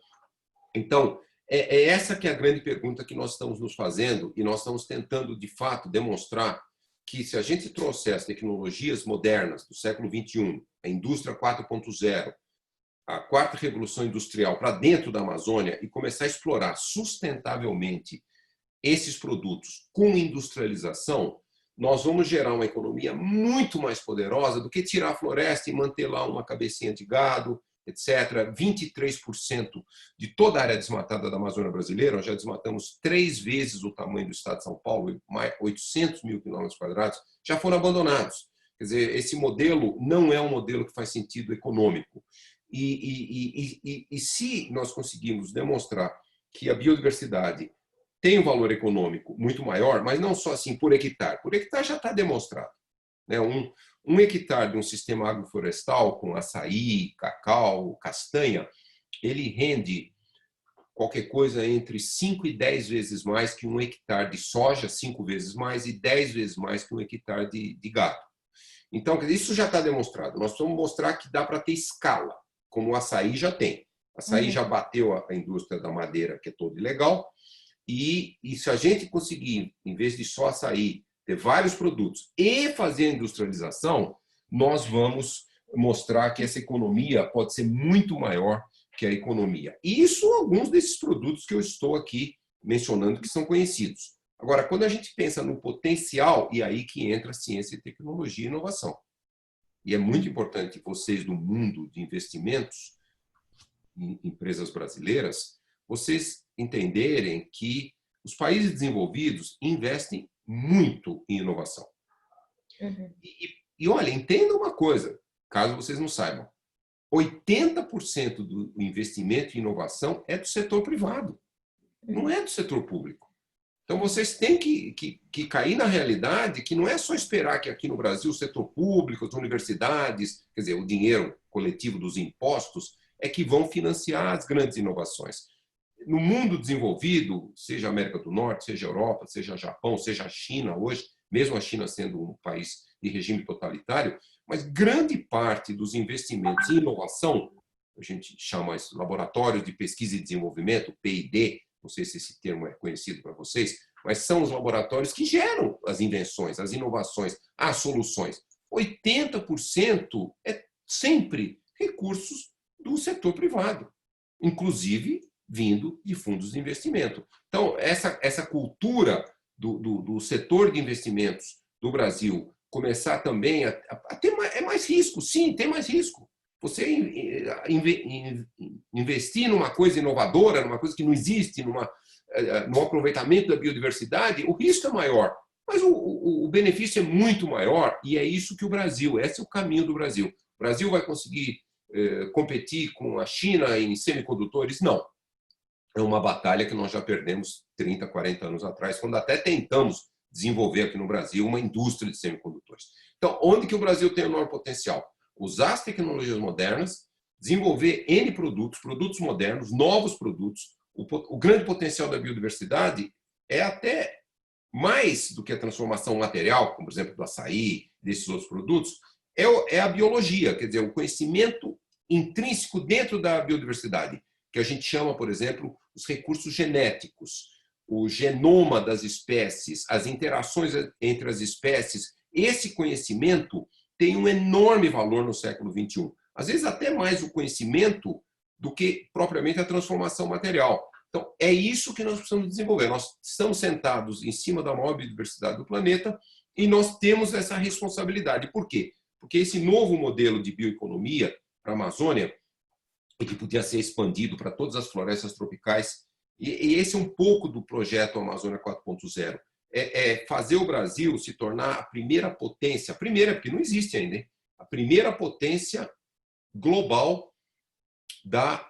Speaker 3: Então, é essa que é a grande pergunta que nós estamos nos fazendo, e nós estamos tentando, de fato, demonstrar que se a gente trouxer as tecnologias modernas do século XXI, a indústria 4.0, a quarta revolução industrial para dentro da Amazônia e começar a explorar sustentavelmente esses produtos com industrialização, nós vamos gerar uma economia muito mais poderosa do que tirar a floresta e manter lá uma cabecinha de gado, etc. 23% de toda a área desmatada da Amazônia brasileira, nós já desmatamos 3 vezes o tamanho do estado de São Paulo, mais 800 mil quilômetros quadrados, já foram abandonados. Quer dizer, esse modelo não é um modelo que faz sentido econômico. E se nós conseguimos demonstrar que a biodiversidade tem um valor econômico muito maior, mas não só assim por hectare já está demonstrado, né? Um hectare de um sistema agroflorestal com açaí, cacau, castanha, ele rende qualquer coisa entre 5 e 10 vezes mais que um hectare de soja, 5 vezes mais, e 10 vezes mais que um hectare de gado. Então, isso já está demonstrado. Nós vamos mostrar que dá para ter escala, como o açaí já tem. O açaí já bateu a indústria da madeira, que é toda ilegal, e se a gente conseguir, em vez de só açaí, ter vários produtos e fazer a industrialização, nós vamos mostrar que essa economia pode ser muito maior que a economia. E isso alguns desses produtos que eu estou aqui mencionando que são conhecidos. Agora, quando a gente pensa no potencial, e aí que entra ciência e tecnologia e inovação. E é muito importante vocês do mundo de investimentos em empresas brasileiras, vocês entenderem que os países desenvolvidos investem muito em inovação. E olha, entenda uma coisa, caso vocês não saibam, 80% do investimento em inovação é do setor privado, não é do setor público. Então, vocês têm que cair na realidade que não é só esperar que aqui no Brasil o setor público, as universidades, quer dizer, o dinheiro coletivo dos impostos, é que vão financiar as grandes inovações. No mundo desenvolvido, seja a América do Norte, seja a Europa, seja o Japão, seja a China hoje, mesmo a China sendo um país de regime totalitário, mas grande parte dos investimentos em inovação, a gente chama isso laboratórios de pesquisa e desenvolvimento, P&D, não sei se esse termo é conhecido para vocês, mas são os laboratórios que geram as invenções, as inovações, as soluções. 80% é sempre recursos do setor privado, inclusive vindo de fundos de investimento. Então, essa cultura do setor de investimentos do Brasil começar também a ter mais risco. Sim, tem mais risco. Você investir numa coisa inovadora, numa coisa que não existe, no aproveitamento da biodiversidade, o risco é maior. Mas o benefício é muito maior, e é isso que o Brasil, esse é o caminho do Brasil. O Brasil vai conseguir competir com a China em semicondutores? Não. É uma batalha que nós já perdemos 30, 40 anos atrás, quando até tentamos desenvolver aqui no Brasil uma indústria de semicondutores. Então, onde que o Brasil tem o maior potencial? Usar as tecnologias modernas, desenvolver N produtos, produtos modernos, novos produtos. O grande potencial da biodiversidade é até mais do que a transformação material, como, por exemplo, do açaí, desses outros produtos, é a biologia, quer dizer, o conhecimento intrínseco dentro da biodiversidade, que a gente chama, por exemplo, os recursos genéticos, o genoma das espécies, as interações entre as espécies. Esse conhecimento tem um enorme valor no século XXI. Às vezes até mais o conhecimento do que propriamente a transformação material. Então, é isso que nós precisamos desenvolver. Nós estamos sentados em cima da maior biodiversidade do planeta e nós temos essa responsabilidade. Por quê? Porque esse novo modelo de bioeconomia para a Amazônia, que podia ser expandido para todas as florestas tropicais, e esse é um pouco do projeto Amazônia 4.0, é fazer o Brasil se tornar a primeira potência, porque não existe ainda, hein? a primeira potência global da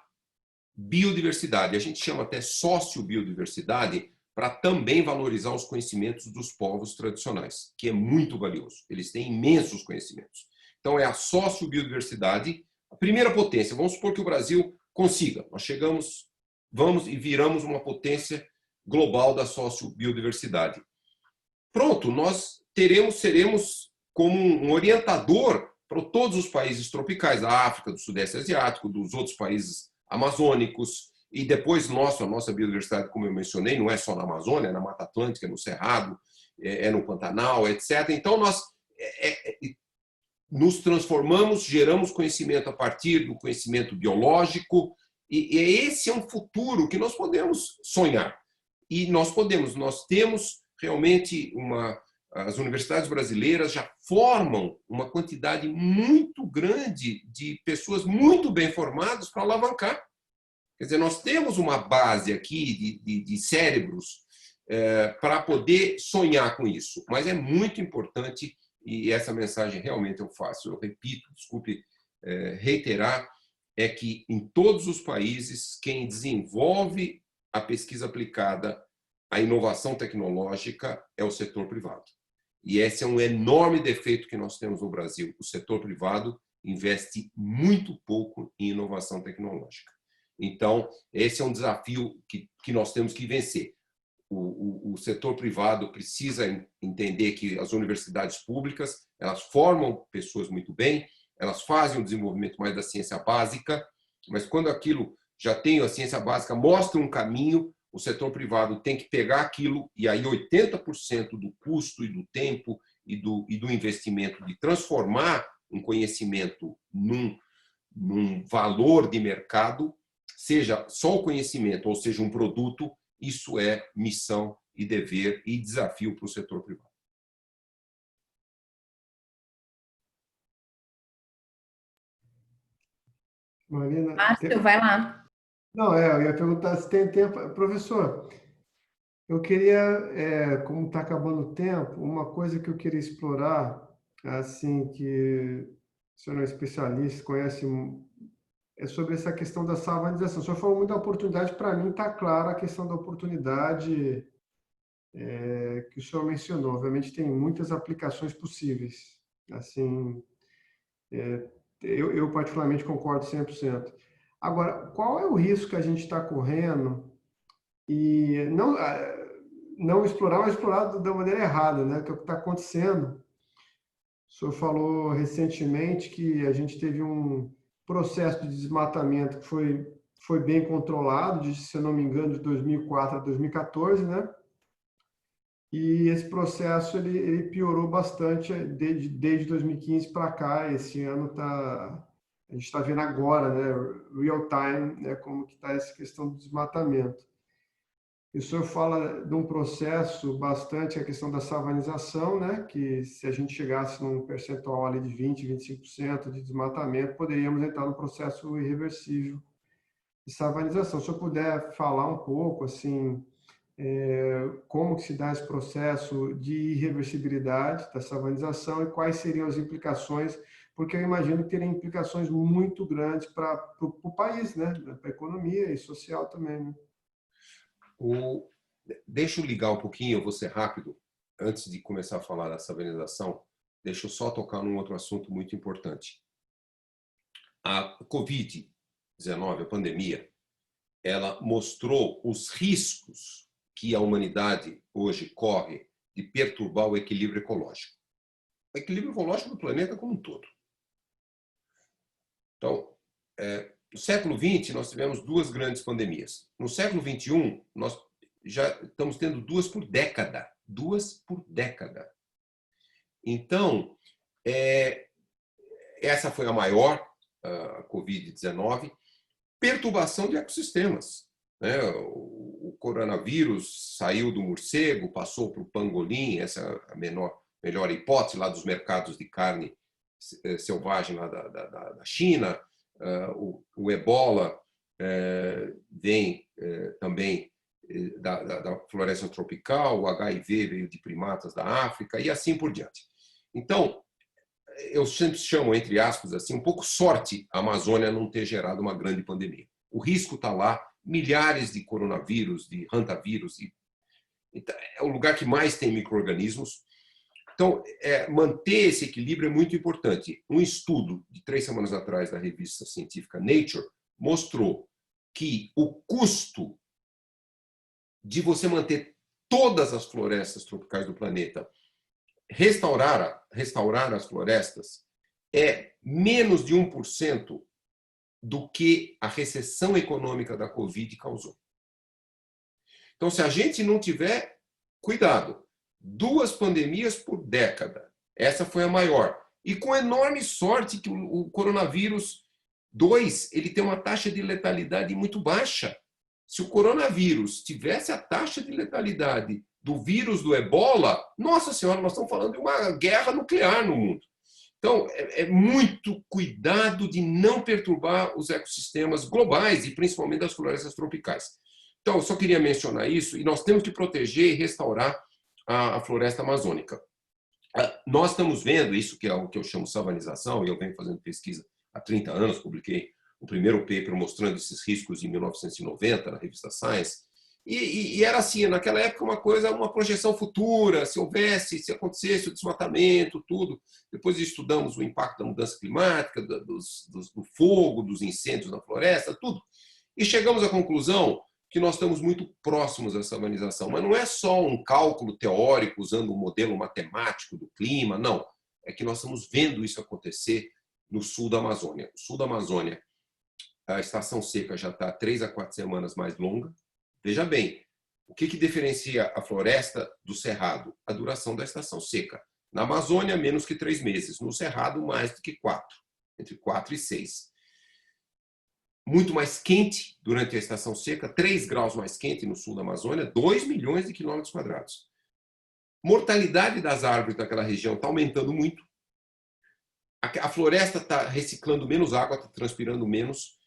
Speaker 3: biodiversidade. A gente chama até sociobiodiversidade para também valorizar os conhecimentos dos povos tradicionais, que é muito valioso. Eles têm imensos conhecimentos. Então, é a sociobiodiversidade, a primeira potência. Vamos supor que o Brasil consiga. Nós chegamos, vamos e viramos uma potência global da sociobiodiversidade. Pronto, nós seremos como um orientador para todos os países tropicais, da África, do Sudeste Asiático, dos outros países amazônicos, e depois a nossa biodiversidade, como eu mencionei, não é só na Amazônia, é na Mata Atlântica, é no Cerrado, é no Pantanal, etc. Então, nós nos transformamos, geramos conhecimento a partir do conhecimento biológico, e esse é um futuro que nós podemos sonhar. E nós temos realmente as universidades brasileiras já formam uma quantidade muito grande de pessoas muito bem formadas para alavancar. Quer dizer, nós temos uma base aqui de cérebros para poder sonhar com isso. Mas é muito importante, e essa mensagem realmente eu faço, eu repito, desculpe reiterar, é que em todos os países quem desenvolve a pesquisa aplicada, a inovação tecnológica é o setor privado. E esse é um enorme defeito que nós temos no Brasil. O setor privado investe muito pouco em inovação tecnológica. Então, esse é um desafio que nós temos que vencer. O setor privado precisa entender que as universidades públicas, elas formam pessoas muito bem, elas fazem o desenvolvimento mais da ciência básica, mas quando aquilo já tem a ciência básica, mostra um caminho, o setor privado tem que pegar aquilo e aí 80% do custo e do tempo e do investimento de transformar um conhecimento num valor de mercado, seja só o conhecimento ou seja um produto, isso é missão e dever e desafio para o setor privado.
Speaker 2: Marina,
Speaker 1: Márcio, vai lá.
Speaker 2: não, eu ia perguntar se tem tempo. Professor, eu queria, como está acabando o tempo, uma coisa que eu queria explorar, assim, que o senhor é um especialista, conhece, é sobre essa questão da salvanização. O senhor falou muito da oportunidade, para mim está clara a questão da oportunidade que o senhor mencionou. Obviamente tem muitas aplicações possíveis. Assim, eu particularmente concordo 100%. Agora, qual é o risco que a gente está correndo e não explorar, mas explorar da maneira errada, né? Que é o que está acontecendo. O senhor falou recentemente que a gente teve um processo de desmatamento que foi bem controlado, se eu não me engano, de 2004 a 2014, né? E esse processo ele piorou bastante desde 2015 para cá. Esse ano a gente está vendo agora, né, real time, né, como que está essa questão do desmatamento. E o senhor fala de um processo bastante, a questão da savanização, né, que se a gente chegasse num percentual ali de 20, 25% de desmatamento, poderíamos entrar no processo irreversível de savanização. Se eu puder falar um pouco, assim, como que se dá esse processo de irreversibilidade da savanização e quais seriam as implicações, porque eu imagino que teria implicações muito grandes para o país, né? Para a economia e social também, né?
Speaker 3: Deixa eu ligar um pouquinho, eu vou ser rápido, antes de começar a falar da savanização, deixa eu só tocar num outro assunto muito importante. A Covid-19, a pandemia, ela mostrou os riscos que a humanidade hoje corre de perturbar o equilíbrio ecológico. O equilíbrio ecológico do planeta como um todo. Então, no século XX, nós tivemos duas grandes pandemias. No século XXI, nós já estamos tendo duas por década. Duas por década. Então, essa foi a maior, a Covid-19. Perturbação de ecossistemas. Né? O coronavírus saiu do morcego, passou para o pangolim, essa é a melhor hipótese lá dos mercados de carne selvagem lá da China. O ebola vem também da floresta tropical, o HIV veio de primatas da África e assim por diante. Então, eu sempre chamo, entre aspas, assim, um pouco sorte a Amazônia não ter gerado uma grande pandemia. O risco está lá, milhares de coronavírus, de hantavírus, é o lugar que mais tem micro-organismos. Então, manter esse equilíbrio é muito importante. Um estudo de 3 semanas atrás da revista científica Nature mostrou que o custo de você manter todas as florestas tropicais do planeta, restaurar as florestas, é menos de 1% do que a recessão econômica da Covid causou. Então, se a gente não tiver cuidado, 2 pandemias por década, essa foi a maior. E com enorme sorte que o coronavírus 2, ele tem uma taxa de letalidade muito baixa. Se o coronavírus tivesse a taxa de letalidade do vírus do Ebola, nossa senhora, nós estamos falando de uma guerra nuclear no mundo. Então, é muito cuidado de não perturbar os ecossistemas globais e principalmente das florestas tropicais. Então, eu só queria mencionar isso, e nós temos que proteger e restaurar a floresta amazônica. Nós estamos vendo isso, que é o que eu chamo de savanização, e eu venho fazendo pesquisa há 30 anos, publiquei o primeiro paper mostrando esses riscos em 1990 na revista Science, e era assim, naquela época uma projeção futura, se acontecesse o desmatamento, tudo. Depois estudamos o impacto da mudança climática, do fogo, dos incêndios na floresta, tudo. E chegamos à conclusão que nós estamos muito próximos dessa savanização. Mas não é só um cálculo teórico usando um modelo matemático do clima, não. É que nós estamos vendo isso acontecer no sul da Amazônia. O sul da Amazônia, a estação seca já está 3 a 4 semanas mais longa. Veja bem, o que diferencia a floresta do cerrado? A duração da estação seca. Na Amazônia, menos que 3 meses. No cerrado, mais do que 4. Entre 4 e 6. Muito mais quente durante a estação seca, 3 graus mais quente no sul da Amazônia, 2 milhões de quilômetros quadrados. Mortalidade das árvores daquela região está aumentando muito. A floresta está reciclando menos água, está transpirando menos,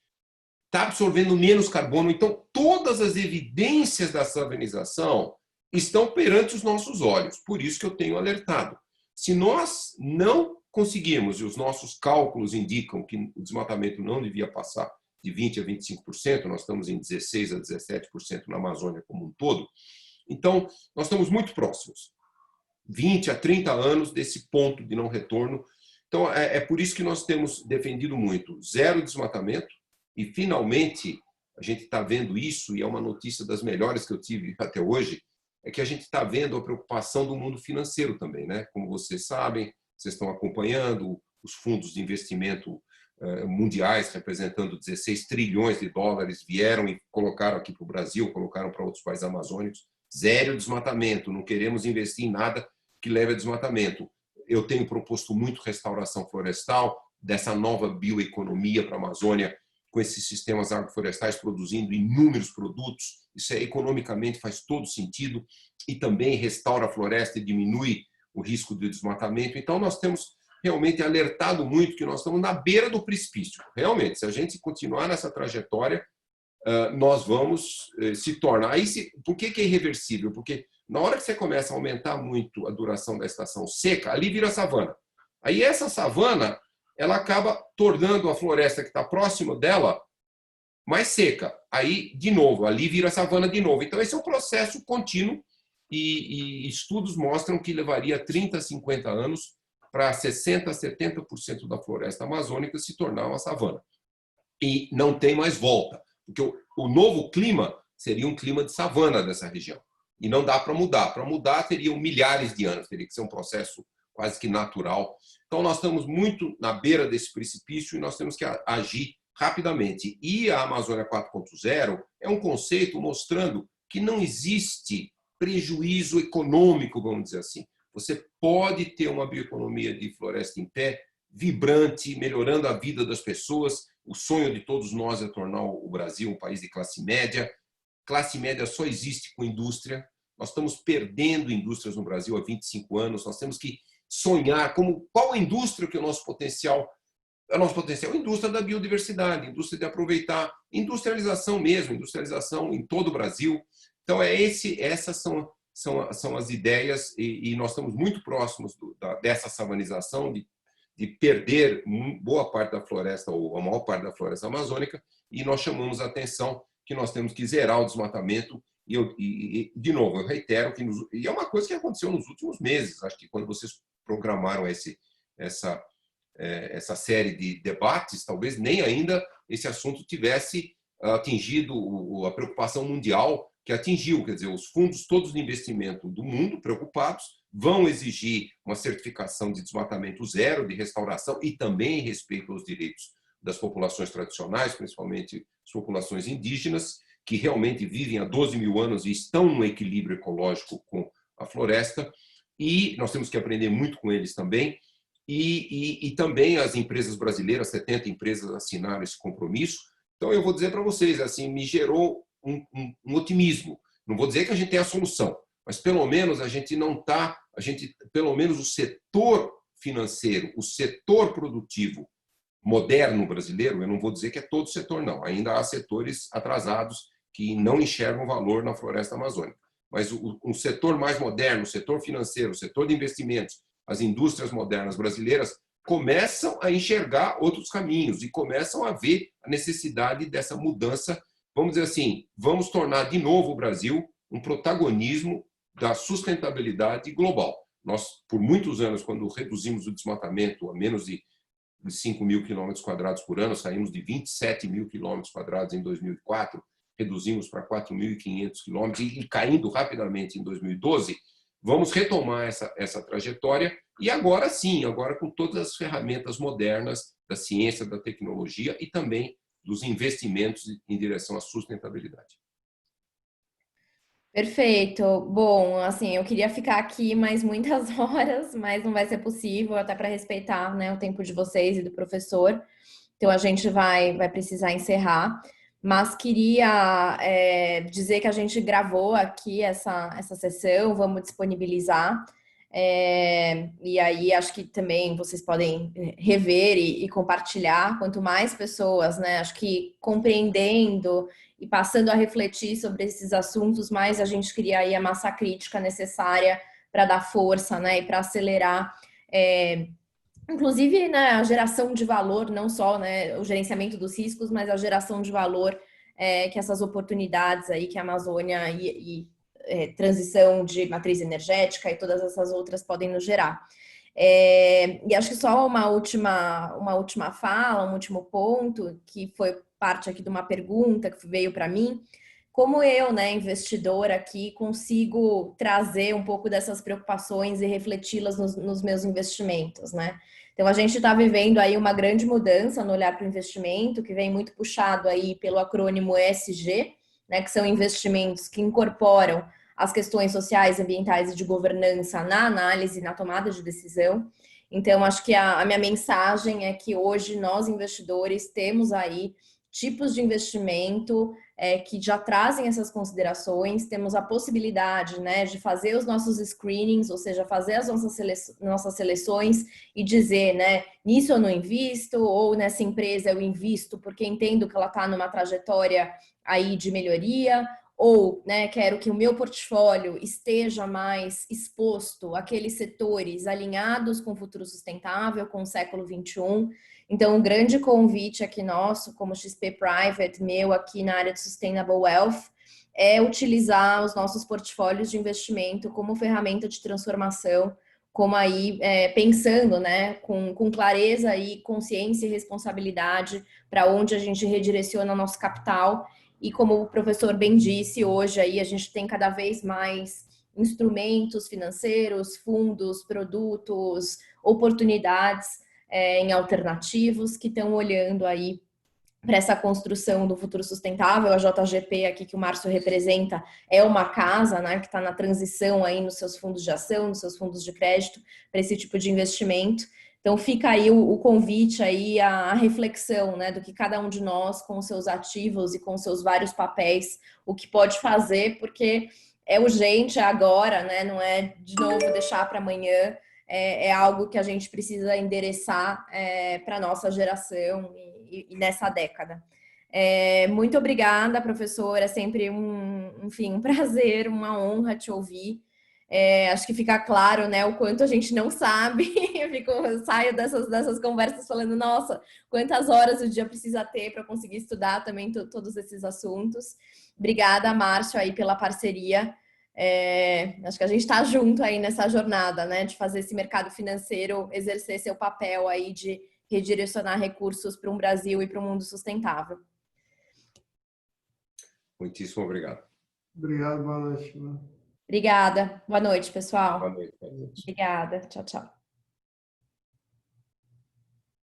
Speaker 3: está absorvendo menos carbono. Então, todas as evidências da savanização estão perante os nossos olhos. Por isso que eu tenho alertado. Se nós não conseguirmos, e os nossos cálculos indicam que o desmatamento não devia passar de 20% a 25%, nós estamos em 16% a 17% na Amazônia como um todo. Então, nós estamos muito próximos, 20 a 30 anos desse ponto de não retorno. Então, é por isso que nós temos defendido muito zero desmatamento, e finalmente a gente está vendo isso, e é uma notícia das melhores que eu tive até hoje, é que a gente está vendo a preocupação do mundo financeiro também, né? Como vocês sabem, vocês estão acompanhando os fundos de investimento mundiais, representando 16 trilhões de dólares, vieram e colocaram aqui para o Brasil, colocaram para outros países amazônicos. Zero desmatamento, não queremos investir em nada que leve a desmatamento. Eu tenho proposto muito restauração florestal, dessa nova bioeconomia para a Amazônia, com esses sistemas agroflorestais produzindo inúmeros produtos. Isso economicamente faz todo sentido, e também restaura a floresta e diminui o risco de desmatamento. Então, nós temos realmente alertado muito que nós estamos na beira do precipício. Realmente, se a gente continuar nessa trajetória, nós vamos se tornar... Por que é irreversível? Porque na hora que você começa a aumentar muito a duração da estação seca, ali vira savana. Aí essa savana, ela acaba tornando a floresta que está próxima dela mais seca. Aí, de novo, ali vira savana de novo. Então, esse é um processo contínuo, e estudos mostram que levaria 30 a 50 anos para 60% a 70% da floresta amazônica se tornar uma savana. E não tem mais volta, porque o novo clima seria um clima de savana dessa região. E não dá para mudar. Para mudar, teriam milhares de anos, teria que ser um processo quase que natural. Então, nós estamos muito na beira desse precipício e nós temos que agir rapidamente. E a Amazônia 4.0 é um conceito mostrando que não existe prejuízo econômico, vamos dizer assim. Você pode ter uma bioeconomia de floresta em pé, vibrante, melhorando a vida das pessoas. O sonho de todos nós é tornar o Brasil um país de classe média. Classe média só existe com indústria. Nós estamos perdendo indústrias no Brasil há 25 anos. Nós temos que sonhar qual a indústria que é o nosso potencial. O nosso potencial é a indústria da biodiversidade, indústria de aproveitar, industrialização mesmo, industrialização em todo o Brasil. Então, essas são as ideias, e nós estamos muito próximos dessa savanização, de de perder boa parte da floresta, ou a maior parte da floresta amazônica, e nós chamamos a atenção que nós temos que zerar o desmatamento. De novo, eu reitero que e é uma coisa que aconteceu nos últimos meses. Acho que quando vocês programaram essa série de debates, talvez nem ainda esse assunto tivesse atingido a preocupação mundial que atingiu. Quer dizer, os fundos todos de investimento do mundo, preocupados, vão exigir uma certificação de desmatamento zero, de restauração e também respeito aos direitos das populações tradicionais, principalmente as populações indígenas, que realmente vivem há 12 mil anos e estão no equilíbrio ecológico com a floresta, e nós temos que aprender muito com eles também, e também as empresas brasileiras, 70 empresas assinaram esse compromisso. Então, eu vou dizer para vocês, assim, me gerou um otimismo. Não vou dizer que a gente tem a solução, mas pelo menos a gente não está, pelo menos o setor financeiro, o setor produtivo moderno brasileiro, eu não vou dizer que é todo setor, não. Ainda há setores atrasados que não enxergam valor na floresta amazônica. Mas um setor mais moderno, o setor financeiro, o setor de investimentos, as indústrias modernas brasileiras começam a enxergar outros caminhos e começam a ver a necessidade dessa mudança. Vamos dizer assim, vamos tornar de novo o Brasil um protagonismo da sustentabilidade global. Nós, por muitos anos, quando reduzimos o desmatamento a menos de 5 mil quilômetros quadrados por ano, saímos de 27 mil quilômetros quadrados em 2004, reduzimos para 4.500 quilômetros e caindo rapidamente em 2012, vamos retomar essa trajetória e agora sim, agora com todas as ferramentas modernas da ciência, da tecnologia e também dos investimentos em direção à sustentabilidade.
Speaker 1: Perfeito. Bom, assim, eu queria ficar aqui mais muitas horas, mas não vai ser possível, até para respeitar, né, o tempo de vocês e do professor. Então, a gente vai precisar encerrar. Mas queria dizer que a gente gravou aqui essa sessão, vamos disponibilizar. E aí, acho que também vocês podem rever e compartilhar. Quanto mais pessoas, né, acho que compreendendo e passando a refletir sobre esses assuntos, mais a gente cria aí a massa crítica necessária para dar força, né, e para acelerar, inclusive, né, a geração de valor, não só, né, o gerenciamento dos riscos, mas a geração de valor que essas oportunidades aí que a Amazônia e transição de matriz energética e todas essas outras podem nos gerar. E acho que só uma última fala, um último ponto, que foi parte aqui de uma pergunta que veio para mim, como eu, né, investidora aqui, consigo trazer um pouco dessas preocupações e refleti-las nos meus investimentos, né? Então, a gente está vivendo aí uma grande mudança no olhar para o investimento, que vem muito puxado aí pelo acrônimo ESG, né, que são investimentos que incorporam as questões sociais, ambientais e de governança na análise, na tomada de decisão. Então, acho que a minha mensagem é que hoje nós, investidores, temos aí tipos de investimento que já trazem essas considerações, temos a possibilidade, né, de fazer os nossos screenings, ou seja, fazer as nossas seleções e dizer, né, nisso eu não invisto, ou nessa empresa eu invisto porque entendo que ela está numa trajetória aí de melhoria, ou, né, quero que o meu portfólio esteja mais exposto àqueles setores alinhados com o futuro sustentável, com o século XXI. Então, um grande convite aqui nosso, como XP Private, meu aqui na área de Sustainable Wealth, é utilizar os nossos portfólios de investimento como ferramenta de transformação, como aí pensando, né, com clareza e consciência e responsabilidade para onde a gente redireciona nosso capital. E como o professor bem disse, hoje aí a gente tem cada vez mais instrumentos financeiros, fundos, produtos, oportunidades em alternativos que estão olhando aí para essa construção do futuro sustentável. A JGP aqui que o Márcio representa é uma casa, né, que está na transição aí nos seus fundos de ação, nos seus fundos de crédito para esse tipo de investimento. Então fica aí o convite aí à reflexão, né, do que cada um de nós com os seus ativos e com os seus vários papéis, o que pode fazer, porque é urgente, é agora, né, não é de novo deixar para amanhã, é algo que a gente precisa endereçar para a nossa geração e nessa década. Muito obrigada, professora, é sempre um prazer, uma honra te ouvir. Acho que fica claro, né, o quanto a gente não sabe. Eu saio dessas conversas falando, nossa, quantas horas o dia precisa ter para conseguir estudar também todos esses assuntos. Obrigada, Márcio, aí pela parceria. Acho que a gente está junto aí nessa jornada, né, de fazer esse mercado financeiro exercer seu papel aí de redirecionar recursos para um Brasil e para um mundo sustentável.
Speaker 3: Muitíssimo obrigado.
Speaker 2: Obrigado, boa noite.
Speaker 1: Obrigada. Boa noite, pessoal.
Speaker 3: Boa noite.
Speaker 1: Obrigada. Tchau, tchau.